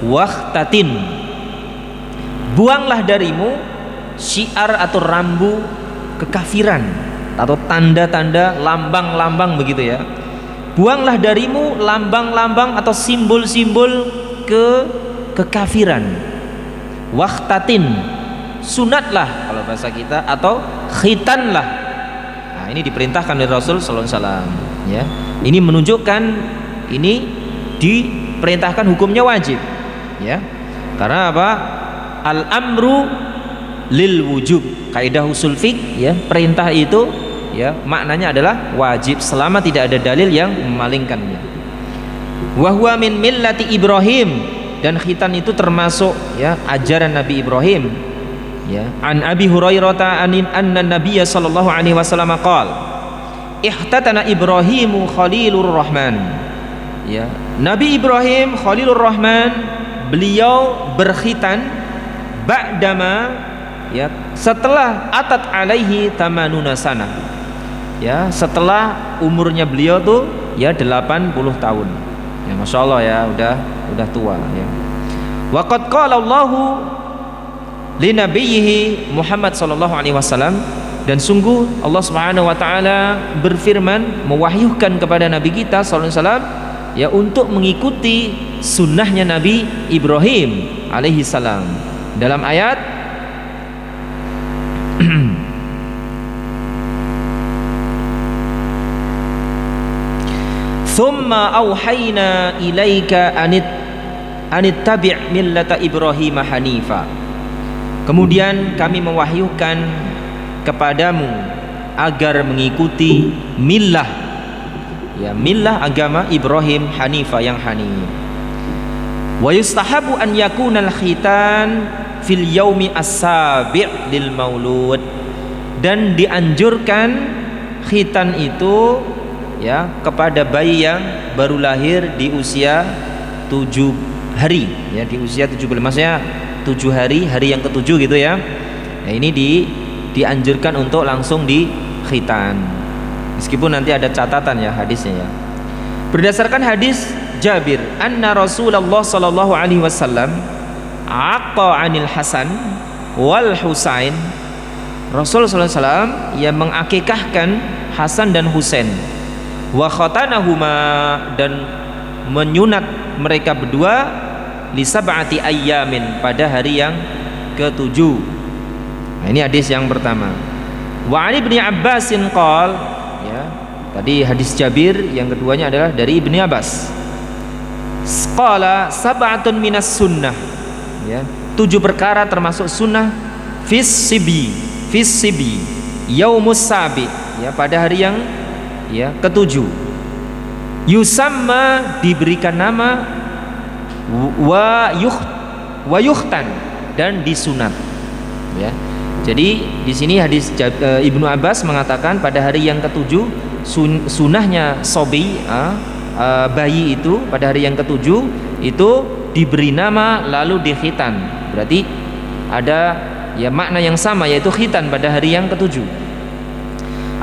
waqtatin. Buanglah darimu syiar atau rambu kekafiran atau tanda-tanda lambang-lambang begitu ya. Buanglah darimu lambang-lambang atau simbol-simbol kekafiran. Waqtatin, sunatlah kalau bahasa kita, atau khitanlah. Nah, ini diperintahkan oleh Rasul sallallahu alaihi wasallam ya. Ini menunjukkan ini diperintahkan hukumnya wajib ya. Karena apa? Al-amru lil wujub. Kaidah usul fiqh ya, perintah itu ya maknanya adalah wajib selama tidak ada dalil yang memalingkannya. Wa huwa min millati Ibrahim, dan khitan itu termasuk ya ajaran Nabi Ibrahim ya. An Abi Hurairah anna Nabiyya sallallahu alaihi wasallam qala ihtatana Ibrahimu Khalilur Rahman ya. Nabi Ibrahim Khalilur Rahman, beliau berkhitan ba'dama ya, setelah atat alaihi tamanuna sana ya, setelah umurnya beliau tuh ya 80 tahun ya, Masya Allah ya, udah tua ya. Waqad qala Allahu li nabiyhi Muhammad sallallahu alaihi wasallam, dan sungguh Allah Subhanahu wa taala berfirman mewahyukan kepada nabi kita sallallahu alaihi wasallam ya untuk mengikuti sunnahnya Nabi Ibrahim alaihi salam dalam ayat Thumma auhayna ilaika anittabi' millata Ibrahim hanifa. Kemudian kami mewahyukan kepadamu agar mengikuti millah, ya, millah agama Ibrahim Hanifah, yang hanif. Wa yustahabu an yakuna al-khitan fil yaumi as-sabi' lil maulud, dan dianjurkan khitan itu, ya, kepada bayi yang baru lahir di usia 7 hari, ya, di usia 7 bulan, maksudnya 7 hari, hari yang ke-7 gitu ya. Nah, ini dianjurkan untuk langsung di khitan, meskipun nanti ada catatan ya hadisnya ya. Berdasarkan hadis Jabir, anna Rasulullah sallallahu alaihi wasallam aqqa 'anil Hasan wal Husain, Rasul sallallahu alaihi wasallam yang mengakikahkan Hasan dan Husain, wa khatanahuma, dan menyunat mereka berdua, li sab'ati ayyamin, pada hari yang ke-7. Nah, ini hadis yang pertama. Wa Ali bin Abbasin qol, ya, tadi hadis Jabir, yang keduanya adalah dari Ibni Abbas. Qala sab'atun minas sunnah, ya, 7 perkara termasuk sunnah, fis sibi yaumus sabi, ya, pada hari yang, ya, ke-7. Yusamma, diberikan nama, wa yukhtan, dan disunat, ya. Jadi di sini hadis Ibnu Abbas mengatakan pada hari yang ke-7 sunnahnya sobi, bayi itu pada hari yang ke-7 itu diberi nama lalu dikhitan. Berarti ada, ya, makna yang sama, yaitu khitan pada hari yang ke-7.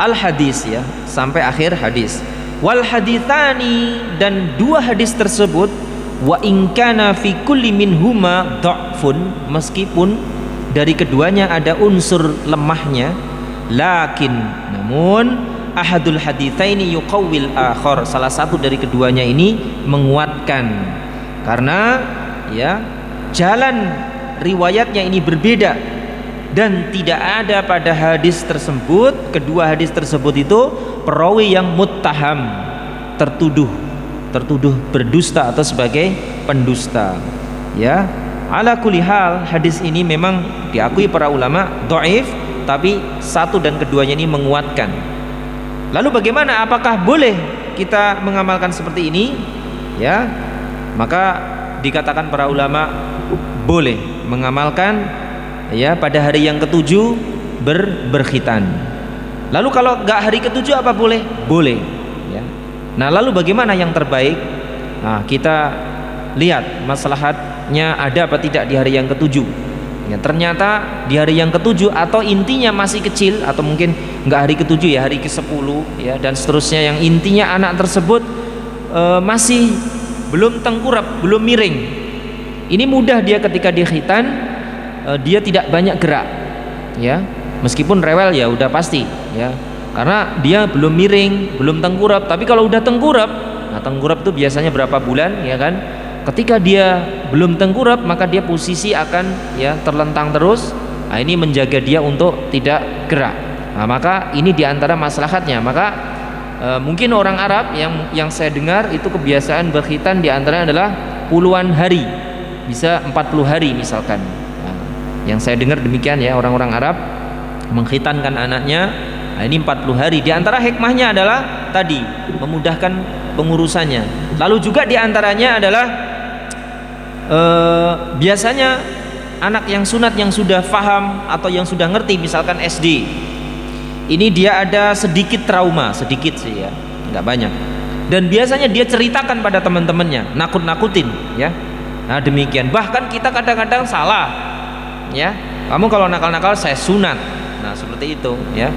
Al hadis, ya, sampai akhir hadis. Wal haditsani, dan 2 hadis tersebut, wa in kana fi kulli minhuma dha'fun, meskipun dari keduanya ada unsur lemahnya, lakin, namun ahadul haditsaini yuqawwil akhar, salah satu dari keduanya ini menguatkan, karena, ya, jalan riwayatnya ini berbeda, dan tidak ada pada hadis tersebut, kedua hadis tersebut itu perawi yang muttaham, tertuduh berdusta atau sebagai pendusta, ya. Ala kulli hal, hadis ini memang diakui para ulama dhaif, tapi satu dan keduanya ini menguatkan. Lalu bagaimana, apakah boleh kita mengamalkan seperti ini? Ya, maka dikatakan para ulama boleh mengamalkan, ya, pada hari yang ke-7 berkhitan. Lalu kalau enggak hari ke-7 apa boleh? Boleh, ya. Nah, lalu bagaimana yang terbaik? Nah, kita lihat maslahatnya ada apa tidak di hari yang ke-7. Ya, ternyata di hari yang ke-7 atau intinya masih kecil, atau mungkin enggak hari ke-7, ya, hari ke-10, ya, dan seterusnya, yang intinya anak tersebut masih belum tengkurap, belum miring. Ini mudah dia ketika dikhitan, dia tidak banyak gerak, ya. Meskipun rewel, ya udah pasti, ya. Karena dia belum miring, belum tengkurap. Tapi kalau udah tengkurap, nah, tengkurap itu biasanya berapa bulan, ya kan? Ketika dia belum tengkurap, maka dia posisi akan, ya, terlentang terus. Nah, ini menjaga dia untuk tidak gerak. Nah, maka ini diantara maslahatnya. Maka mungkin orang Arab yang saya dengar itu kebiasaan berkhitan diantaranya adalah puluhan hari, bisa 40 hari misalkan. Nah, yang saya dengar demikian, ya, orang-orang Arab mengkhitankan anaknya. Nah, ini 40 hari. Di antara hikmahnya adalah tadi memudahkan pengurusannya. Lalu juga diantaranya adalah biasanya anak yang sunat yang sudah faham atau yang sudah ngerti, misalkan SD, ini dia ada sedikit trauma, sedikit sih, ya, nggak banyak, dan biasanya dia ceritakan pada teman-temannya, nakut-nakutin, ya. Nah, demikian. Bahkan kita kadang-kadang salah, ya, kamu kalau nakal-nakal saya sunat. Nah, seperti itu, ya.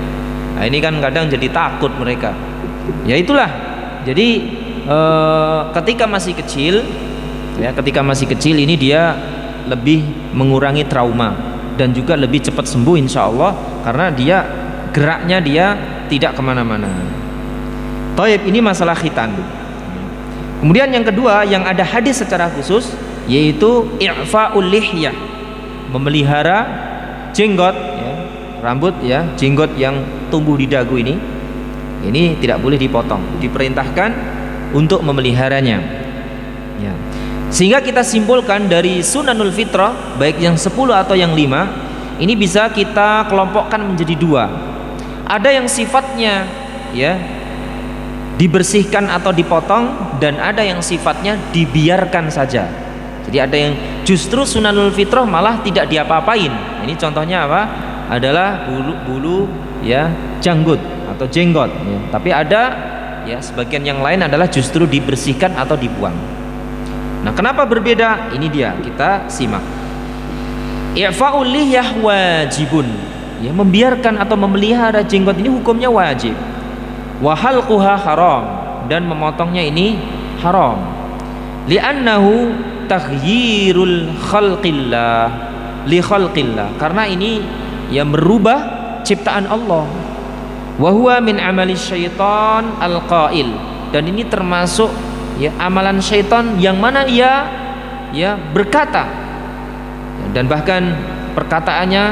Nah, ini kan kadang jadi takut mereka. Ya itulah. Jadi ketika masih kecil, ya, ketika masih kecil ini dia lebih mengurangi trauma dan juga lebih cepat sembuh insya Allah, karena dia geraknya dia tidak kemana-mana. Taib, ini masalah khitan. Kemudian yang kedua, yang ada hadis secara khusus, yaitu i'fa'ul lihyah, memelihara jenggot, ya, rambut, ya, jenggot yang tumbuh di dagu ini tidak boleh dipotong, diperintahkan untuk memeliharanya, ya. Sehingga kita simpulkan dari sunanul fitrah, baik yang 10 atau yang 5, ini bisa kita kelompokkan menjadi 2. Ada yang sifatnya ya dibersihkan atau dipotong, dan ada yang sifatnya dibiarkan saja. Jadi ada yang justru sunanul fitrah malah tidak diapa-apain. Ini contohnya apa? Adalah bulu ya janggut atau jenggot ya. Tapi ada ya sebagian yang lain adalah justru dibersihkan atau dibuang. Nah, kenapa berbeda? Ini dia, kita simak. I'fa'ul lihyah wajibun. Ya, membiarkan atau memelihara jenggot ini hukumnya wajib. Wa halquha haram, dan memotongnya ini haram. Li'annahu taghyirul khalqillah li khalqillah. Karena ini ya merubah ciptaan Allah. Wa huwa min amali syaitan al-qail, dan ini termasuk ya amalan syaitan yang mana ia ya berkata, dan bahkan perkataannya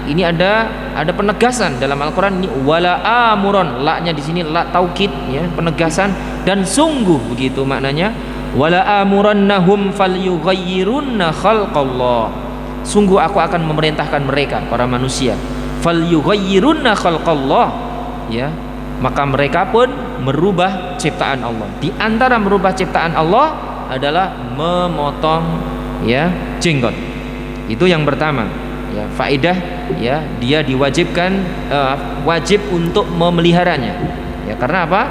ini ada penegasan dalam Al-Qur'an ini, wala amuron, la-nya di sini la taukid ya, penegasan, dan sungguh begitu maknanya, wala amurannahum falyughayyirunna khalqallah, sungguh aku akan memerintahkan mereka para manusia, falyughayyirunna khalqallah ya, maka mereka pun merubah ciptaan Allah. Di antara merubah ciptaan Allah adalah memotong ya jenggot. Itu yang pertama ya, faedah ya, dia diwajibkan wajib untuk memeliharanya ya. Karena apa?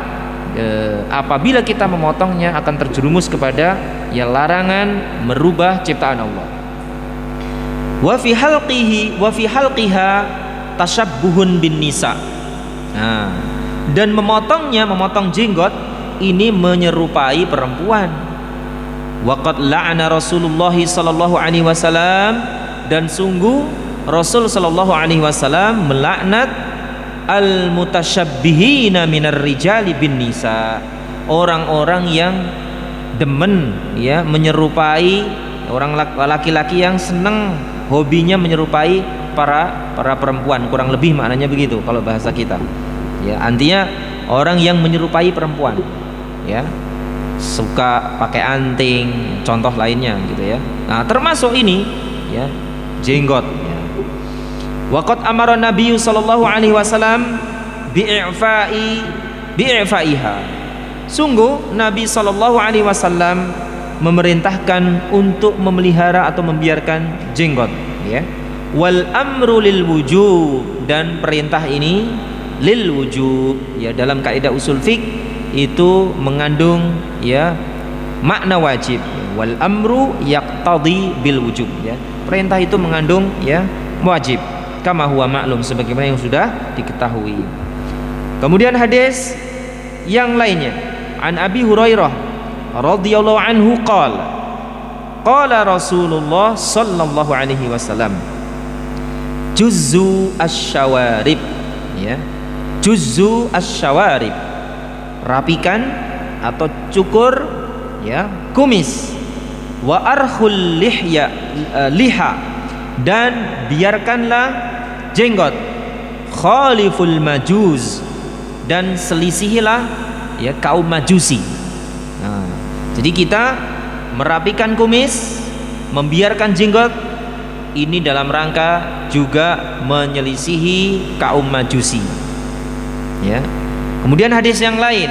Apabila kita memotongnya akan terjerumus kepada ya larangan merubah ciptaan Allah. Wa fi halqiha tashabbuhun bin nisa. Nah, dan memotong jenggot ini menyerupai perempuan. Waqad la'ana Rasulullah sallallahu alaihi wasallam, dan sungguh Rasul sallallahu alaihi wasallam melaknat al-mutasyabbihina minar rijali bin nisa, orang-orang yang demen ya menyerupai orang laki-laki yang senang hobinya menyerupai para perempuan, kurang lebih maknanya begitu kalau bahasa kita ya. Artinya orang yang menyerupai perempuan ya, suka pakai anting, contoh lainnya gitu ya. Nah, termasuk ini ya jenggot ya. Waqad amara Nabi sallallahu alaihi wasallam bi'ifaiha. Sungguh Nabi sallallahu alaihi wasallam memerintahkan untuk memelihara atau membiarkan jenggot ya. Wal amru lil wujub, dan perintah ini lil wujub ya, dalam kaidah usul fiqh itu mengandung ya makna wajib. Wal amru yaqtadi bil wujub ya, perintah itu mengandung ya wajib, kama huwa ma'lum, sebagaimana yang sudah diketahui. Kemudian hadis yang lainnya, an Abi Hurairah radhiyallahu anhu qala Rasulullah sallallahu alaihi wasallam, juzzu asy-syawarib ya, juzzu asy-syawarib, rapikan atau cukur ya kumis, wa arkhul liha, dan biarkanlah jenggot, khaliful majuz, dan selisihilah ya kaum majusi. Nah, jadi kita merapikan kumis, membiarkan jenggot ini dalam rangka juga menyelisihi kaum majusi ya. Kemudian hadis yang lain,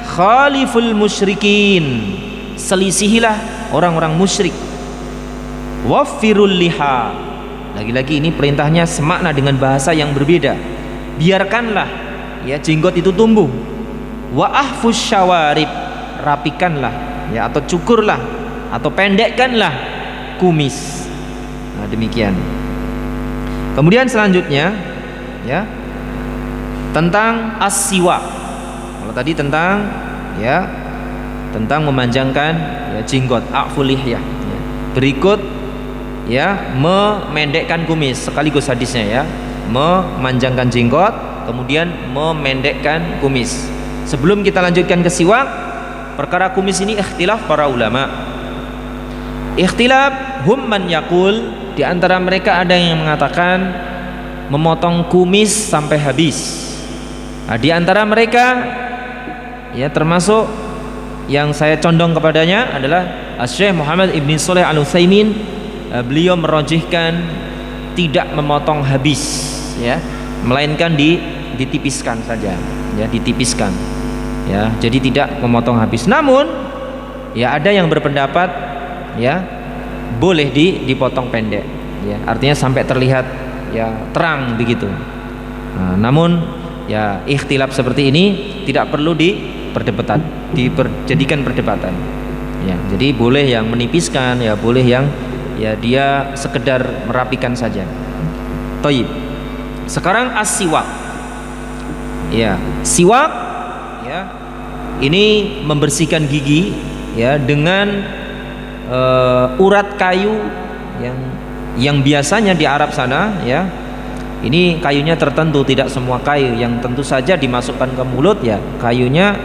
khaliful musyrikin, selisihilah orang-orang musyrik. Waffirul liha, lagi-lagi ini perintahnya semakna dengan bahasa yang berbeda. Biarkanlah ya jenggot itu tumbuh. Wa ahfus syawarib, rapikanlah ya atau cukurlah atau pendekkanlah kumis. Nah, demikian. Kemudian selanjutnya ya tentang as-siwak. Kalau tadi tentang ya tentang memanjangkan ya jenggot, a'ful lihyah ya. Berikut ya memendekkan kumis, sekaligus hadisnya ya, memanjangkan jenggot kemudian memendekkan kumis. Sebelum kita lanjutkan ke siwak, perkara kumis ini ikhtilaf para ulama. Ikhtilaf hum man yaqul, di antara mereka ada yang mengatakan memotong kumis sampai habis. Nah, di antara mereka ya termasuk yang saya condong kepadanya adalah Syekh Muhammad Ibn Shalih Al-Utsaimin. Beliau merojihkan tidak memotong habis ya, melainkan ditipiskan saja, ya, ditipiskan, ya, jadi tidak memotong habis. Namun ya ada yang berpendapat ya boleh dipotong pendek, ya, artinya sampai terlihat ya terang begitu. Nah, namun ya ikhtilaf seperti ini tidak perlu dijadikan perdebatan, ya, jadi boleh yang menipiskan, ya boleh yang ya dia sekedar merapikan saja. Toib. Sekarang as-siwak. Ya, siwak ya. Ini membersihkan gigi ya dengan urat kayu yang biasanya di Arab sana ya. Ini kayunya tertentu, tidak semua kayu yang tentu saja dimasukkan ke mulut ya. Kayunya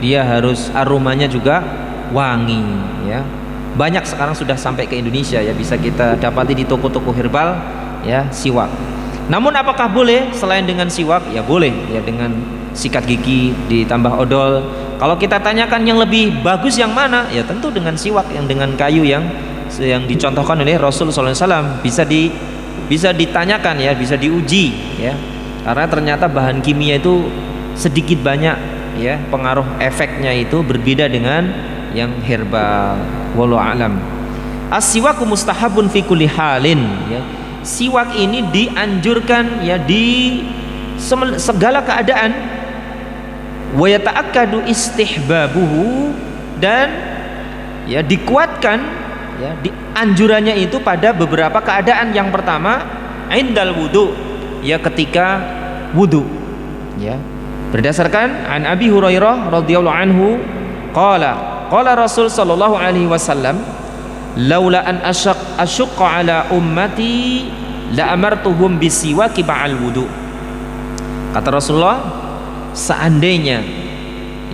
dia harus aromanya juga wangi ya. Banyak sekarang sudah sampai ke Indonesia ya, bisa kita dapati di toko-toko herbal ya, siwak. Namun apakah boleh selain dengan siwak? Ya boleh, ya dengan sikat gigi ditambah odol. Kalau kita tanyakan yang lebih bagus yang mana? Ya tentu dengan siwak, yang dengan kayu yang dicontohkan oleh Rasul sallallahu alaihi wasallam. Bisa ditanyakan ya, bisa diuji ya. Karena ternyata bahan kimia itu sedikit banyak ya, pengaruh efeknya itu berbeda dengan yang herbal. Wallahu a'lam. As-siwaku mustahabun fi kulli halin ya. Siwak ini dianjurkan ya di segala keadaan. Wa yata'akkadu istihbabuhu, dan ya dikuatkan ya anjurannya itu pada beberapa keadaan. Yang pertama indal wudu, ya ketika wudu ya. Berdasarkan an Abi Hurairah radhiyallahu anhu qala Rasul sallallahu alaihi wasallam, laula an asyqa ala ummati la amartuhum bisiwaki ba'al wudu. Kata Rasulullah, seandainya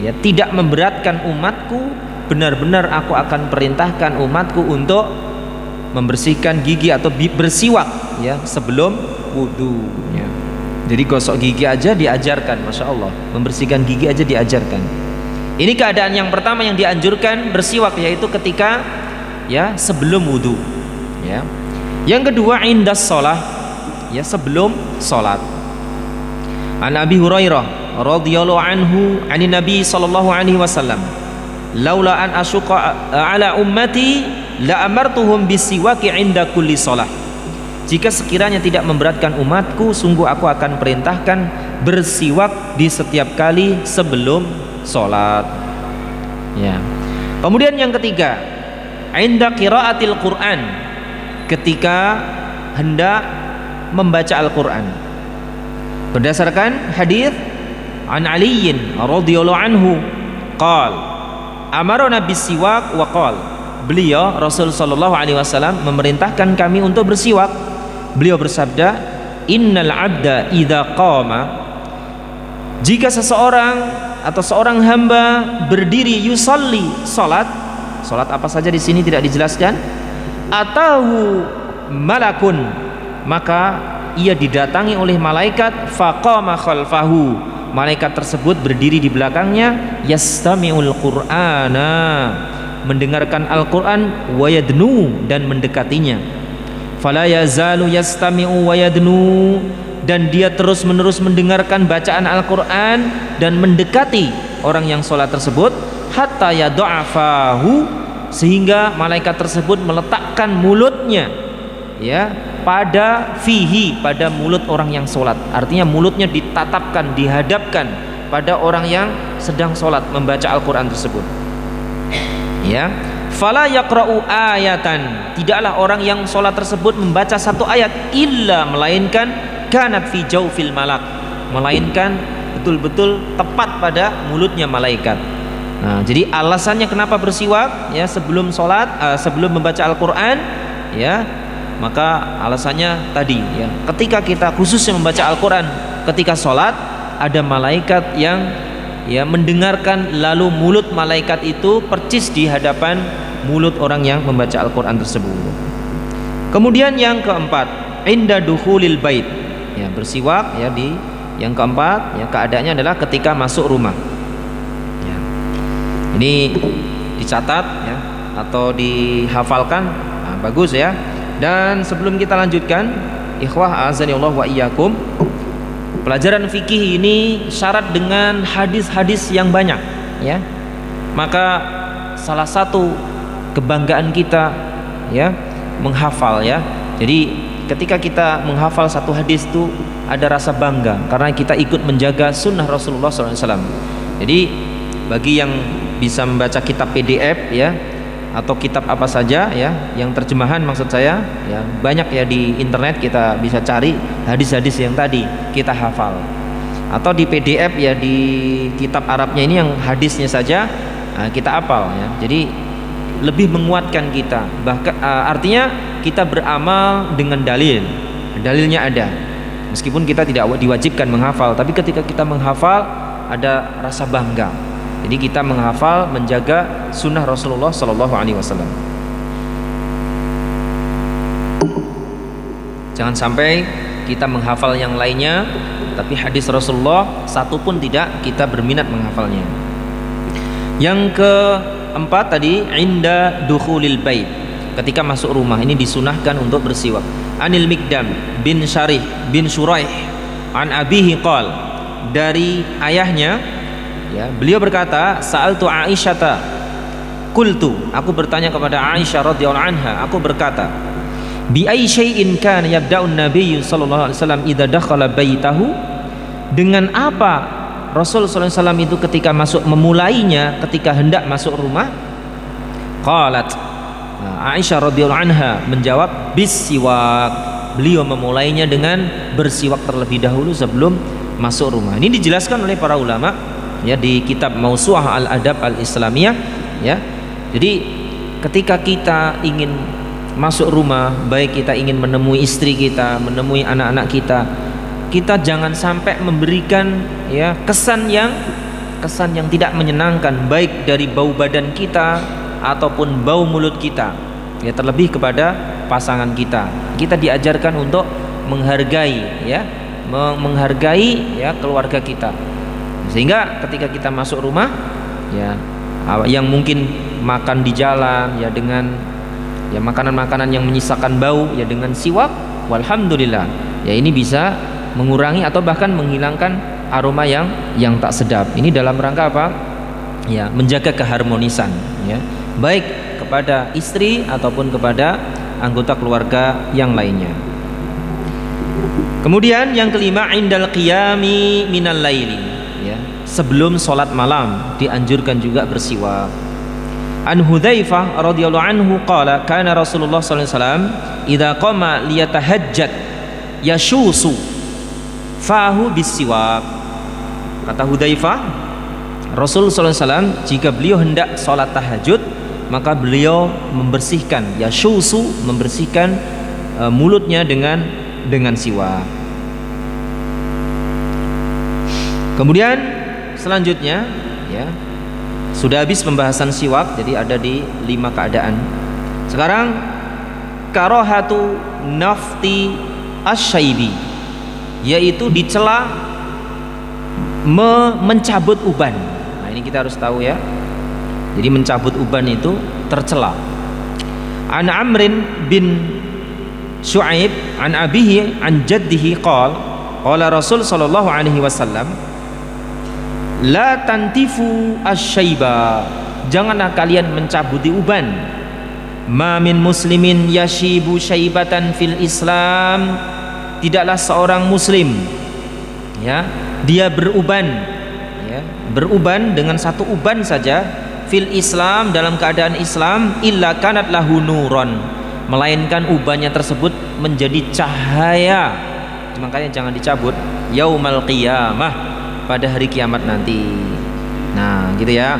ya tidak memberatkan umatku, benar-benar aku akan perintahkan umatku untuk membersihkan gigi atau bersiwak ya sebelum wudu ya. Jadi gosok gigi aja diajarkan, masya Allah, membersihkan gigi aja diajarkan. Ini keadaan yang pertama yang dianjurkan bersiwak, yaitu ketika ya sebelum wudu ya. Yang kedua indas sholah, ya sebelum sholat. An Abi Hurairah radhiyallahu anhu anin Nabi sallallahu alaihi wasallam, laula an asyqa ala ummati la amartuhum bisiwaki inda kulli sholah. Jika sekiranya tidak memberatkan umatku, sungguh aku akan perintahkan bersiwak di setiap kali sebelum sholat ya. Kemudian yang ketiga inda qiraatil Quran, ketika hendak membaca Al-Quran. Berdasarkan hadis an Aliyin radhiyallahu anhu qal amarona bisiwak wa qal, beliau Rasul sallallahu alaihi wasallam memerintahkan kami untuk bersiwak. Beliau bersabda, innal abda idza qama, jika seseorang atau seorang hamba berdiri yusalli, salat apa saja di sini tidak dijelaskan, atahu malakun, maka ia didatangi oleh malaikat, faqama khalfahu, malaikat tersebut berdiri di belakangnya, yastami'ul qur'ana, mendengarkan Al-Quran, wa yadnu, dan mendekatinya. Fala yazalu yastami'u wa yadnu, dan dia terus menerus mendengarkan bacaan Al-Quran dan mendekati orang yang sholat tersebut, hatta yad'afahu, sehingga malaikat tersebut meletakkan mulutnya ya pada fihi, pada mulut orang yang sholat. Artinya mulutnya ditatapkan, dihadapkan pada orang yang sedang sholat membaca Al-Quran tersebut ya. Fala yaqra'u ayatan, tidaklah orang yang sholat tersebut membaca satu ayat, illa, melainkan kanat fi jawfil malak, melainkan betul-betul tepat pada mulutnya malaikat. Nah, jadi alasannya kenapa bersiwak ya sebelum sholat, sebelum membaca Al-Quran ya, maka alasannya tadi ya, ketika kita khususnya membaca Al-Quran ketika sholat, ada malaikat yang ya mendengarkan, lalu mulut malaikat itu percis di hadapan mulut orang yang membaca Al-Quran tersebut. Kemudian yang keempat, inda dukhulil bait, ya bersiwak ya di yang keempat ya keadaannya adalah ketika masuk rumah ya. Ini dicatat ya atau dihafalkan, nah, bagus ya. Dan sebelum kita lanjutkan, ikhwah azanillah wa iyyakum, Pelajaran fikih ini syarat dengan hadis-hadis yang banyak, ya. Maka salah satu kebanggaan kita, ya, menghafal, ya. Jadi ketika kita menghafal satu hadis itu ada rasa bangga karena kita ikut menjaga sunnah Rasulullah SAW. Jadi bagi yang bisa membaca kitab PDF, ya, atau kitab apa saja, ya, yang terjemahan maksud saya, ya, banyak ya di internet kita bisa cari hadis-hadis yang tadi kita hafal. Atau di PDF, ya, di kitab Arabnya ini yang hadisnya saja kita hafal, ya. Jadi lebih menguatkan kita. Bahkan artinya kita beramal dengan dalilnya ada. Meskipun kita tidak diwajibkan menghafal, tapi ketika kita menghafal ada rasa bangga. Jadi kita menghafal, menjaga sunnah Rasulullah SAW. Jangan sampai kita menghafal yang lainnya, tapi hadis Rasulullah satu pun tidak kita berminat menghafalnya. Yang keempat tadi, inda dukhulil bait, ketika masuk rumah ini disunahkan untuk bersiwak. Anil Mikdam bin Syarih bin Shuraih an abihi qal, dari ayahnya, ya, beliau berkata, sa'altu Aisyata qultu, aku bertanya kepada Aisyah radhiyallahu anha, aku berkata, bi ayyi syai'in kana yabda'un nabiy sallallahu alaihi wasallam idza dakhala baitahu, dengan apa Rasul sallallahu alaihi wasallam itu ketika masuk, memulainya ketika hendak masuk rumah? Qalat, Aisyah radhiyallahu anha menjawab, bis siwak, beliau memulainya dengan bersiwak terlebih dahulu sebelum masuk rumah. Ini dijelaskan oleh para ulama, ya, di kitab Mausu'ah Al-Adab Al-Islamiyah, ya. Jadi ketika kita ingin masuk rumah, baik kita ingin menemui istri kita, menemui anak-anak kita, kita jangan sampai memberikan, ya, kesan yang tidak menyenangkan, baik dari bau badan kita ataupun bau mulut kita, ya, terlebih kepada pasangan kita. Kita diajarkan untuk menghargai, ya, menghargai, ya, keluarga kita. Sehingga ketika kita masuk rumah, ya, yang mungkin makan di jalan, ya, dengan, ya, makanan-makanan yang menyisakan bau, ya, dengan siwak, walhamdulillah, ya, ini bisa mengurangi atau bahkan menghilangkan aroma yang tak sedap. Ini dalam rangka apa? Ya, menjaga keharmonisan, ya, baik kepada istri ataupun kepada anggota keluarga yang lainnya. Kemudian yang kelima, indal qiyami minal laili, ya, sebelum sholat malam dianjurkan juga bersiwak. An Hudzaifah radhiyallahu anhu qala kana Rasulullah sallallahu alaihi wasallam idza qama liyatahajjat yashusu fahu bisiwak. Kata Hudzaifah, Rasul sallallahu alaihi wasallam jika beliau hendak sholat tahajud, maka beliau membersihkan, yashusu, membersihkan mulutnya dengan siwak. Kemudian selanjutnya, ya, sudah habis pembahasan siwak, jadi ada di 5 keadaan. Sekarang karohatu nafti asyaibi, yaitu dicela mencabut uban. Nah, ini kita harus tahu, ya. Jadi mencabut uban itu tercela. An Amrin bin Syu'aib an abihi an jaddihi qala Rasul sallallahu alaihi wasallam, la tantifu asyaiba, janganlah kalian mencabuti uban. Ma min muslimin yashibu syaibatan fil Islam, tidaklah seorang muslim, ya, dia beruban, ya, beruban dengan satu uban saja, fil Islam, dalam keadaan Islam, illa kanat lahu nuron, melainkan ubannya tersebut menjadi cahaya. Makanya jangan dicabut, yaumal qiyamah, pada hari kiamat nanti. Nah, gitu, ya.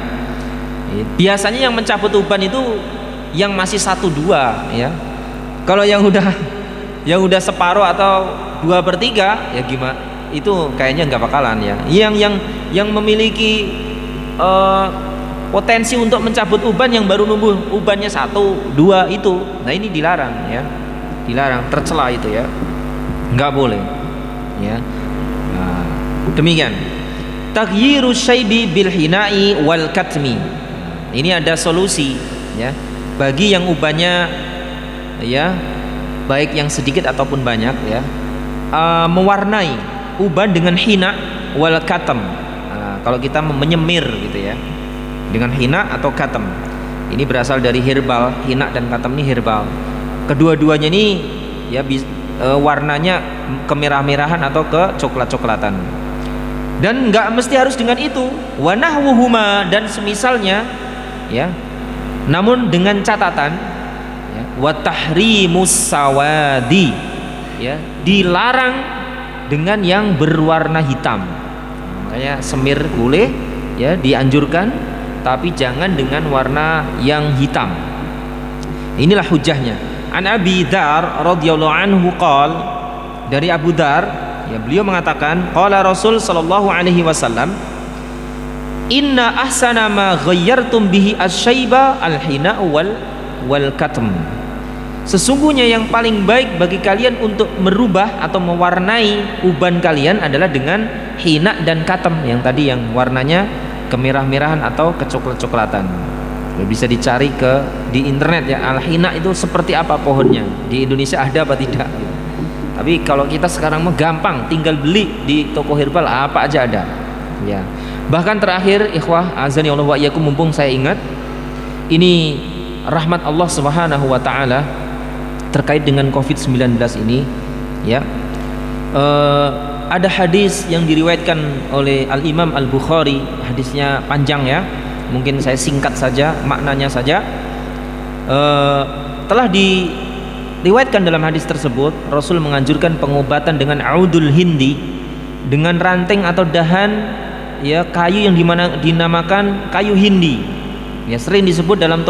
Biasanya yang mencabut uban itu yang masih 1/2, ya. Kalau yang udah separuh atau 2/3, ya gimana? Itu kayaknya nggak bakalan, ya. Yang memiliki potensi untuk mencabut uban yang baru numbuh ubannya 1-2 itu, nah ini dilarang, ya, dilarang, tercela itu, ya, nggak boleh, ya. Nah, demikian. Taghyiru syaibi bil hinai wal katmi, ini ada solusi, ya, bagi yang ubannya, ya, baik yang sedikit ataupun banyak, ya, mewarnai uban dengan hina wal katam. Nah, kalau kita menyemir gitu ya, dengan hina atau katam. Ini berasal dari herbal. Hina dan katam ini herbal. Kedua-duanya ini ya warnanya kemerah-merahan atau ke coklat-coklatan. Dan nggak mesti harus dengan itu. Wa nahwuhuma, dan semisalnya ya. Namun dengan catatan ya, wa tahrimus sawadi ya, dilarang dengan yang berwarna hitam. Makanya semir boleh ya, dianjurkan, tapi jangan dengan warna yang hitam. Inilah hujahnya. An Abi Dzar radhiyallahu anhu qol, dari Abu Dzar ya, beliau mengatakan qala Rasul sallallahu alaihi wasallam, inna ahsana ma ghayyartum bihi asy-syaiba al-hina wal katm. Sesungguhnya yang paling baik bagi kalian untuk merubah atau mewarnai uban kalian adalah dengan hina dan katam, yang tadi yang warnanya kemerah-merahan atau kecoklat-coklatan. Bisa dicari di internet ya, al-hina itu seperti apa pohonnya, di Indonesia ada apa tidak. Tapi kalau kita sekarang mah gampang, tinggal beli di toko herbal apa aja ada ya. Bahkan terakhir ikhwah azani Allah wa iyyakum, mumpung saya ingat, ini rahmat Allah Subhanahu wa taala terkait dengan Covid-19 ini ya. Ada hadis yang diriwayatkan oleh Al-Imam Al-Bukhari, hadisnya panjang ya, mungkin saya singkat saja maknanya saja. Telah diriwayatkan dalam hadis tersebut, Rasul menganjurkan pengobatan dengan audul hindi, dengan ranting atau dahan ya, kayu yang dinamakan kayu hindi ya, sering disebut dalam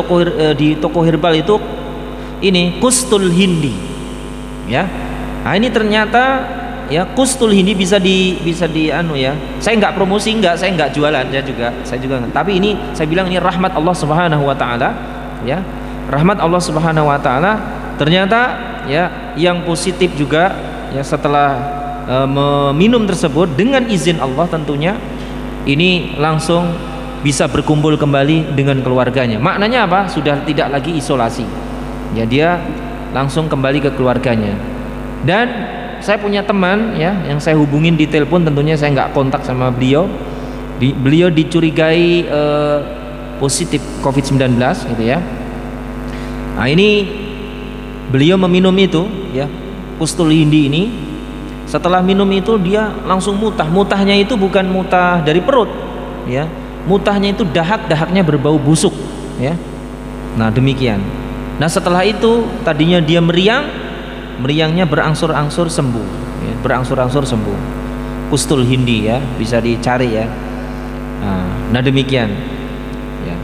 di toko herbal itu ini kustul hindi ya. Nah ini ternyata ya, kustul hindi bisa di anu ya, saya nggak promosi, saya nggak jualan, saya juga nggak. Tapi ini saya bilang ini rahmat Allah Subhanahu wa taala ya, rahmat Allah Subhanahu wa taala. Ternyata ya, yang positif juga ya, setelah meminum tersebut dengan izin Allah tentunya, ini langsung bisa berkumpul kembali dengan keluarganya. Maknanya apa? Sudah tidak lagi isolasi ya, dia langsung kembali ke keluarganya. Dan saya punya teman ya, yang saya hubungin di telepon, tentunya saya nggak kontak sama beliau. Beliau dicurigai positif Covid-19 gitu ya. Nah ini beliau meminum itu ya, kustul hindi ini. Setelah minum itu dia langsung mutah. Mutahnya itu bukan mutah dari perut ya, mutahnya itu dahaknya berbau busuk ya. Nah demikian. Nah setelah itu tadinya dia meriangnya berangsur-angsur sembuh ya, berangsur-angsur sembuh. Kustul hindi ya, bisa dicari ya. Nah demikian ya.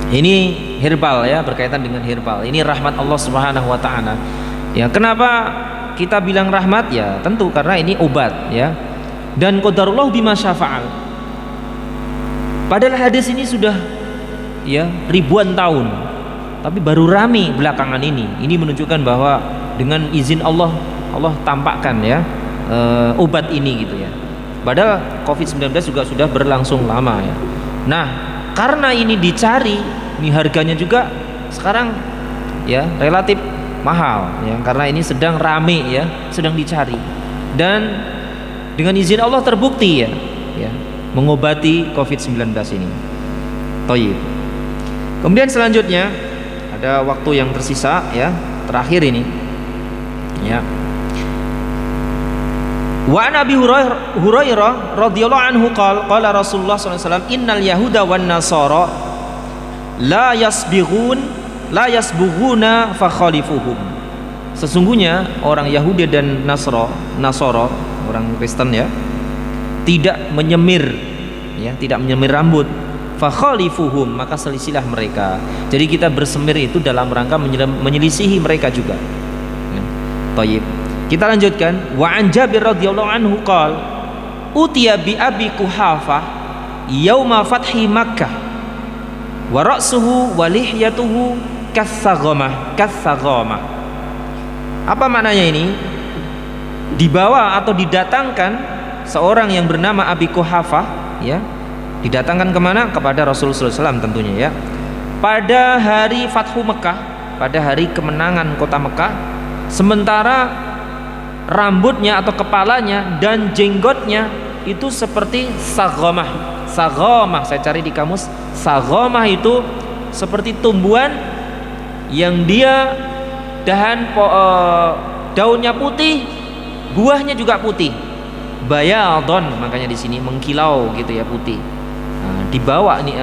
Ini herbal ya, berkaitan dengan herbal. Ini rahmat Allah Subhanahu wa taala ya. Kenapa kita bilang rahmat ya? Tentu karena ini obat ya. Dan qadarullah bima syafa'al. Padahal hadis ini sudah ya ribuan tahun, tapi baru rame belakangan ini. Ini menunjukkan bahwa dengan izin Allah, Allah tampakkan ya obat ini gitu ya. Padahal Covid-19 juga sudah berlangsung lama ya. Nah, karena ini dicari, ini harganya juga sekarang ya relatif mahal ya, karena ini sedang rame ya, sedang dicari. Dan dengan izin Allah terbukti ya, mengobati Covid-19 ini. Thayyib. Kemudian selanjutnya ada waktu yang tersisa ya, terakhir ini ya. Wa an Abi Hurairah radhiyallahu anhu qala Rasulullah sallallahu alaihi wasallam, innal yahuda wan nasara la yasbughuna fakhalifuhum. Sesungguhnya orang Yahudi dan Nasara, orang Kristen ya, tidak menyemir ya, tidak menyemir rambut. Fakhalifuhum, maka selisilah mereka. Jadi kita bersemir itu dalam rangka menyelisihi mereka juga ya. Thayyib. Kita lanjutkan. Wa an Jabir radhiyallahu anhu qala utiya bi Abi Quhafah yauma fathi Makkah wa ra'suhu wa lihyatuhu katsaghamah. Apa maknanya ini? Dibawa atau didatangkan seorang yang bernama Abi Quhafah ya, didatangkan kemana? Kepada Rasulullah SAW tentunya ya, pada hari Fathu Mekah, pada hari kemenangan kota Mekah. Sementara rambutnya atau kepalanya dan jenggotnya itu seperti saghamah. Saghamah, saya cari di kamus, saghamah itu seperti tumbuhan yang dia daunnya putih, buahnya juga putih. Bayadon, makanya di sini mengkilau gitu ya, putih. Nah, dibawa nih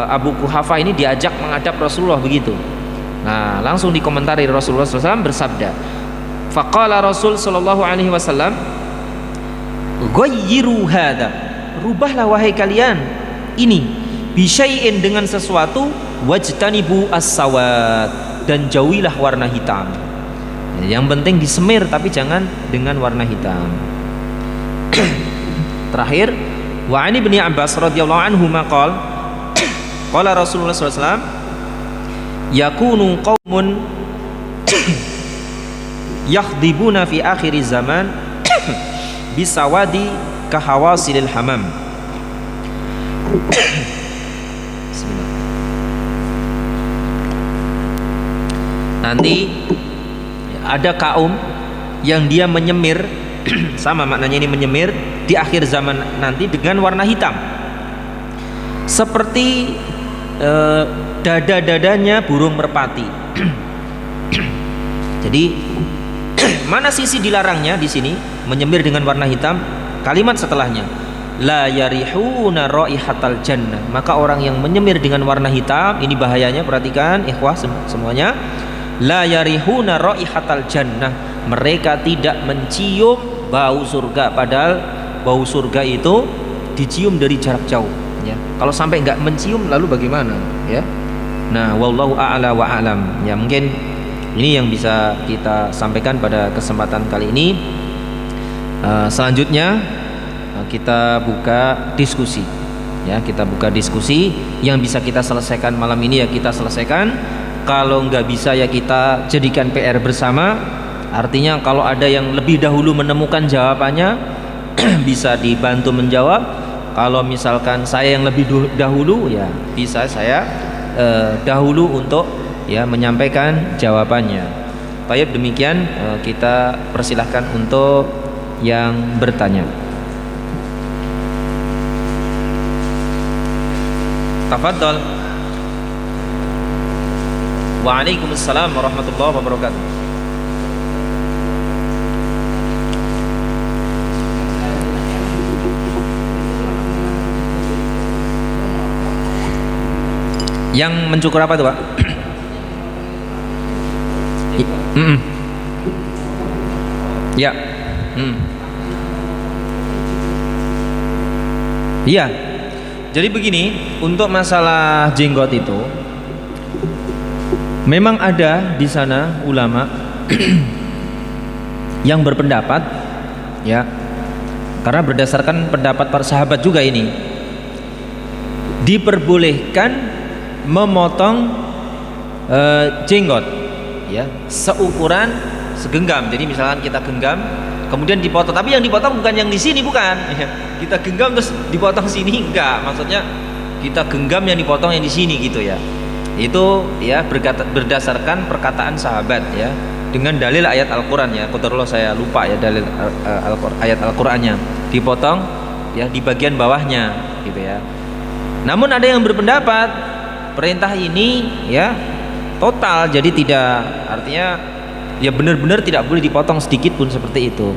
Abu Quhafah ini diajak menghadap Rasulullah begitu. Nah, langsung dikomentari Rasulullah SAW bersabda, faqala Rasul sallallahu alaihi wasallam, ghayyiru hadza, rubahlah wahai kalian ini, bisyai'in dengan sesuatu, wajtanibu as-sawad, dan jauhilah warna hitam. Yang penting disemir tapi jangan dengan warna hitam. Terakhir, wa ani bin Abbas radhiyallahu anhu maqal qala Rasulullah sallallahu alaihi wasallam, yakunu qaumun yakhdibuna fi akhir zaman bisawadi kahawasilil hamam. Bismillah. Nanti ada kaum yang dia menyemir sama maknanya ini, menyemir di akhir zaman nanti dengan warna hitam seperti dada-dadanya burung merpati. Jadi mana sisi dilarangnya di sini menyemir dengan warna hitam? Kalimat setelahnya, la yarihuna raihatal jannah. Maka orang yang menyemir dengan warna hitam, ini bahayanya, perhatikan ikhwah semuanya. La yarihuna raihatal jannah, mereka tidak mencium bau surga, padahal bau surga itu dicium dari jarak jauh ya. Kalau sampai nggak mencium lalu bagaimana ya? Nah, wallahu a'la wa a'lam. Ya, mungkin ini yang bisa kita sampaikan pada kesempatan kali ini. Selanjutnya kita buka diskusi ya, kita buka diskusi. Yang bisa kita selesaikan malam ini ya kita selesaikan, kalau nggak bisa ya kita jadikan PR bersama. Artinya kalau ada yang lebih dahulu menemukan jawabannya bisa dibantu menjawab. Kalau misalkan saya yang lebih dahulu ya bisa saya dahulu untuk ya menyampaikan jawabannya. Baik, demikian kita persilahkan untuk yang bertanya. Tafadhol. Waalaikumsalam warahmatullahi wabarakatuh. Yang mencukur apa tuh, Pak? Ya. Iya. Jadi begini, untuk masalah jenggot itu memang ada di sana ulama yang berpendapat ya, karena berdasarkan pendapat para sahabat juga ini, diperbolehkan memotong jenggot ya seukuran segenggam. Jadi misalkan kita genggam kemudian dipotong, tapi yang dipotong bukan yang di sini, bukan ya. Kita genggam terus dipotong sini, enggak, maksudnya kita genggam yang dipotong yang di sini gitu ya. Itu ya berdasarkan perkataan sahabat ya, dengan dalil ayat Al-Qur'an ya. Qadarullah saya lupa ya dalil ayat Al-Qur'annya, dipotong ya di bagian bawahnya gitu ya. Namun ada yang berpendapat perintah ini ya total, jadi tidak, artinya ya benar-benar tidak boleh dipotong sedikit pun seperti itu.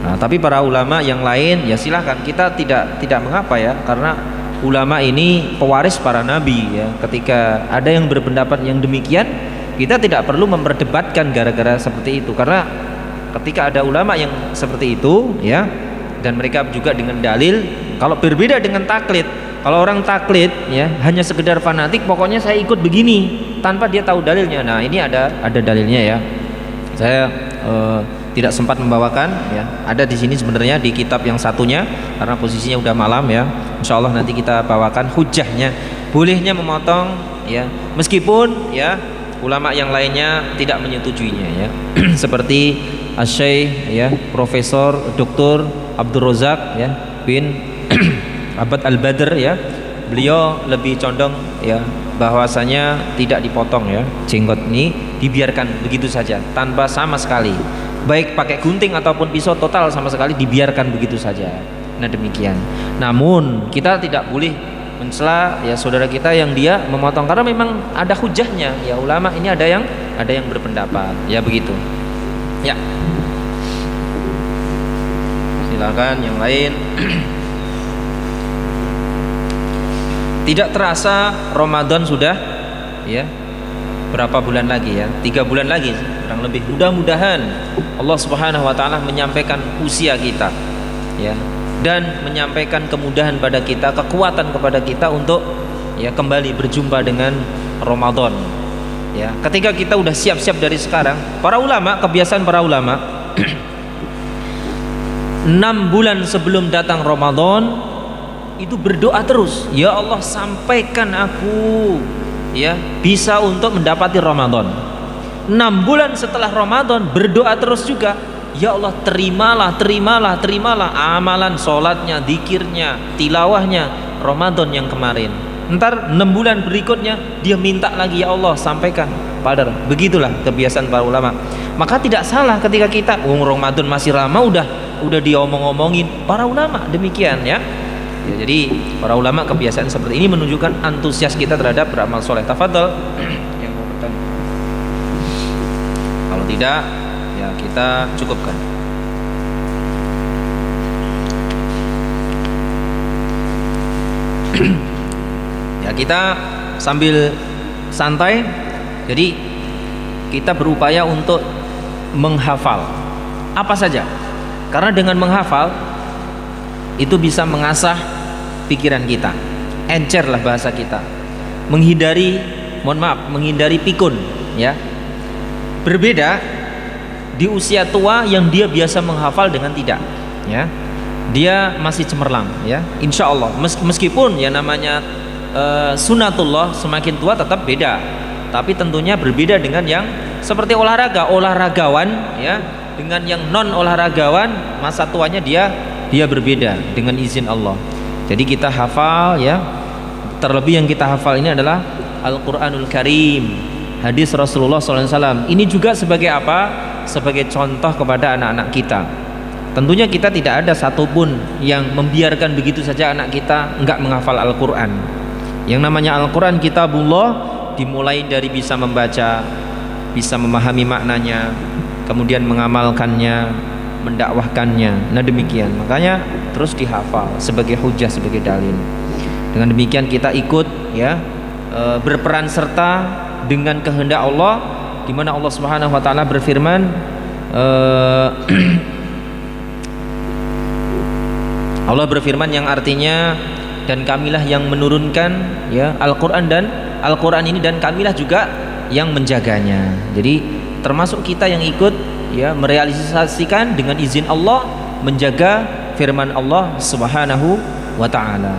Nah, tapi para ulama yang lain ya silahkan, kita tidak mengapa ya, karena ulama ini pewaris para nabi ya. Ketika ada yang berpendapat yang demikian, kita tidak perlu memperdebatkan gara-gara seperti itu, karena ketika ada ulama yang seperti itu ya, dan mereka juga dengan dalil. Kalau berbeda dengan taklid, kalau orang taklid ya hanya sekedar fanatik, pokoknya saya ikut begini tanpa dia tahu dalilnya. Nah, ini ada dalilnya ya. Saya tidak sempat membawakan ya. Ada di sini sebenarnya di kitab yang satunya, karena posisinya udah malam ya. Insya Allah nanti kita bawakan hujahnya, bolehnya memotong ya, meskipun ya ulama yang lainnya tidak menyetujuinya ya. Seperti Asy-Syaikh ya Profesor Dr. Abdul Razak ya bin Abad Al-Badr ya, beliau lebih condong ya bahwasanya tidak dipotong ya jenggot ini, dibiarkan begitu saja tanpa sama sekali, baik pakai gunting ataupun pisau, total sama sekali dibiarkan begitu saja. Nah demikian. Namun kita tidak boleh mencela ya saudara kita yang dia memotong karena memang ada hujahnya ya, ulama ini ada yang berpendapat ya begitu ya. Silakan yang lain. Tidak terasa Ramadan sudah ya berapa bulan lagi ya, 3 bulan lagi kurang lebih. Mudah-mudahan Allah Subhanahu wa taala menyampaikan usia kita ya, dan menyampaikan kemudahan pada kita, kekuatan kepada kita untuk ya kembali berjumpa dengan Ramadan. Ya, ketika kita udah siap-siap dari sekarang, para ulama, kebiasaan para ulama 6 bulan sebelum datang Ramadan itu berdoa terus, ya Allah sampaikan aku ya bisa untuk mendapati Ramadan. 6 bulan setelah Ramadan berdoa terus juga, ya Allah terimalah amalan sholatnya, zikirnya, tilawahnya Ramadan yang kemarin. Ntar 6 bulan berikutnya dia minta lagi, ya Allah sampaikan pada. Begitulah kebiasaan para ulama. Maka tidak salah ketika kita Ramadan masih lama udah diomong-omongin para ulama demikian ya. Jadi para ulama kebiasaan seperti ini menunjukkan antusias kita terhadap beramal soleh. Tafadhol yang mau bertanya. Kalau tidak ya kita cukupkan. Ya kita sambil santai, jadi kita berupaya untuk menghafal apa saja, karena dengan menghafal itu bisa mengasah pikiran kita, encer lah bahasa kita, menghindari pikun ya. Berbeda di usia tua yang dia biasa menghafal dengan tidak ya, dia masih cemerlang ya, insya Allah meskipun ya namanya sunatullah semakin tua tetap beda, tapi tentunya berbeda dengan yang seperti olahragawan ya, dengan yang non olahragawan masa tuanya dia berbeda dengan izin Allah. Jadi kita hafal ya, terlebih yang kita hafal ini adalah Al-Quranul Karim, hadis Rasulullah SAW. Ini juga sebagai apa? Sebagai contoh kepada anak-anak kita. Tentunya kita tidak ada satupun yang membiarkan begitu saja anak kita enggak menghafal Al-Quran. Yang namanya Al-Quran kitabullah dimulai dari bisa membaca, bisa memahami maknanya, kemudian mengamalkannya, mendakwahkannya. Nah demikian, makanya terus dihafal sebagai hujah, sebagai dalil. Dengan demikian kita ikut ya berperan serta dengan kehendak Allah, di mana Allah Subhanahu wa taala berfirman Allah berfirman yang artinya, dan kamilah yang menurunkan ya Al-Quran, dan Al-Quran ini dan kamilah juga yang menjaganya. Jadi termasuk kita yang ikut ya merealisasikan dengan izin Allah, menjaga firman Allah Subhanahu wa taala.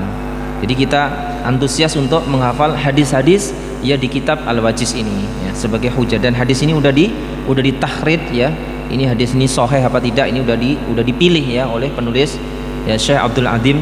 Jadi kita antusias untuk menghafal hadis-hadis ya di kitab Al-Wajiz ini ya, sebagai hujah. Dan hadis ini udah ditahrid ya. Ini hadis ini sahih apa tidak, ini udah dipilih ya oleh penulis ya Syekh Abdul Adim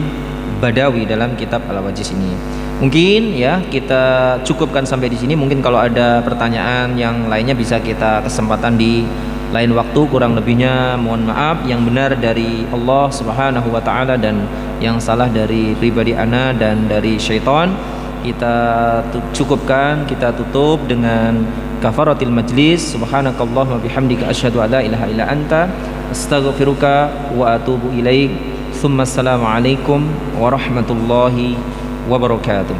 Badawi dalam kitab Al-Wajiz ini. Mungkin ya kita cukupkan sampai di sini. Mungkin kalau ada pertanyaan yang lainnya bisa kita kesempatan di lain waktu. Kurang lebihnya mohon maaf. Yang benar dari Allah Subhanahu wa taala dan yang salah dari pribadi ana dan dari syaitan. Kita cukupkan, kita tutup dengan kafaratil majlis. Subhanakallahumma bihamdika asyhadu an la ilaha illa anta astaghfiruka wa atubu ilaik. Assalamualaikum warahmatullahi wabarakatuh.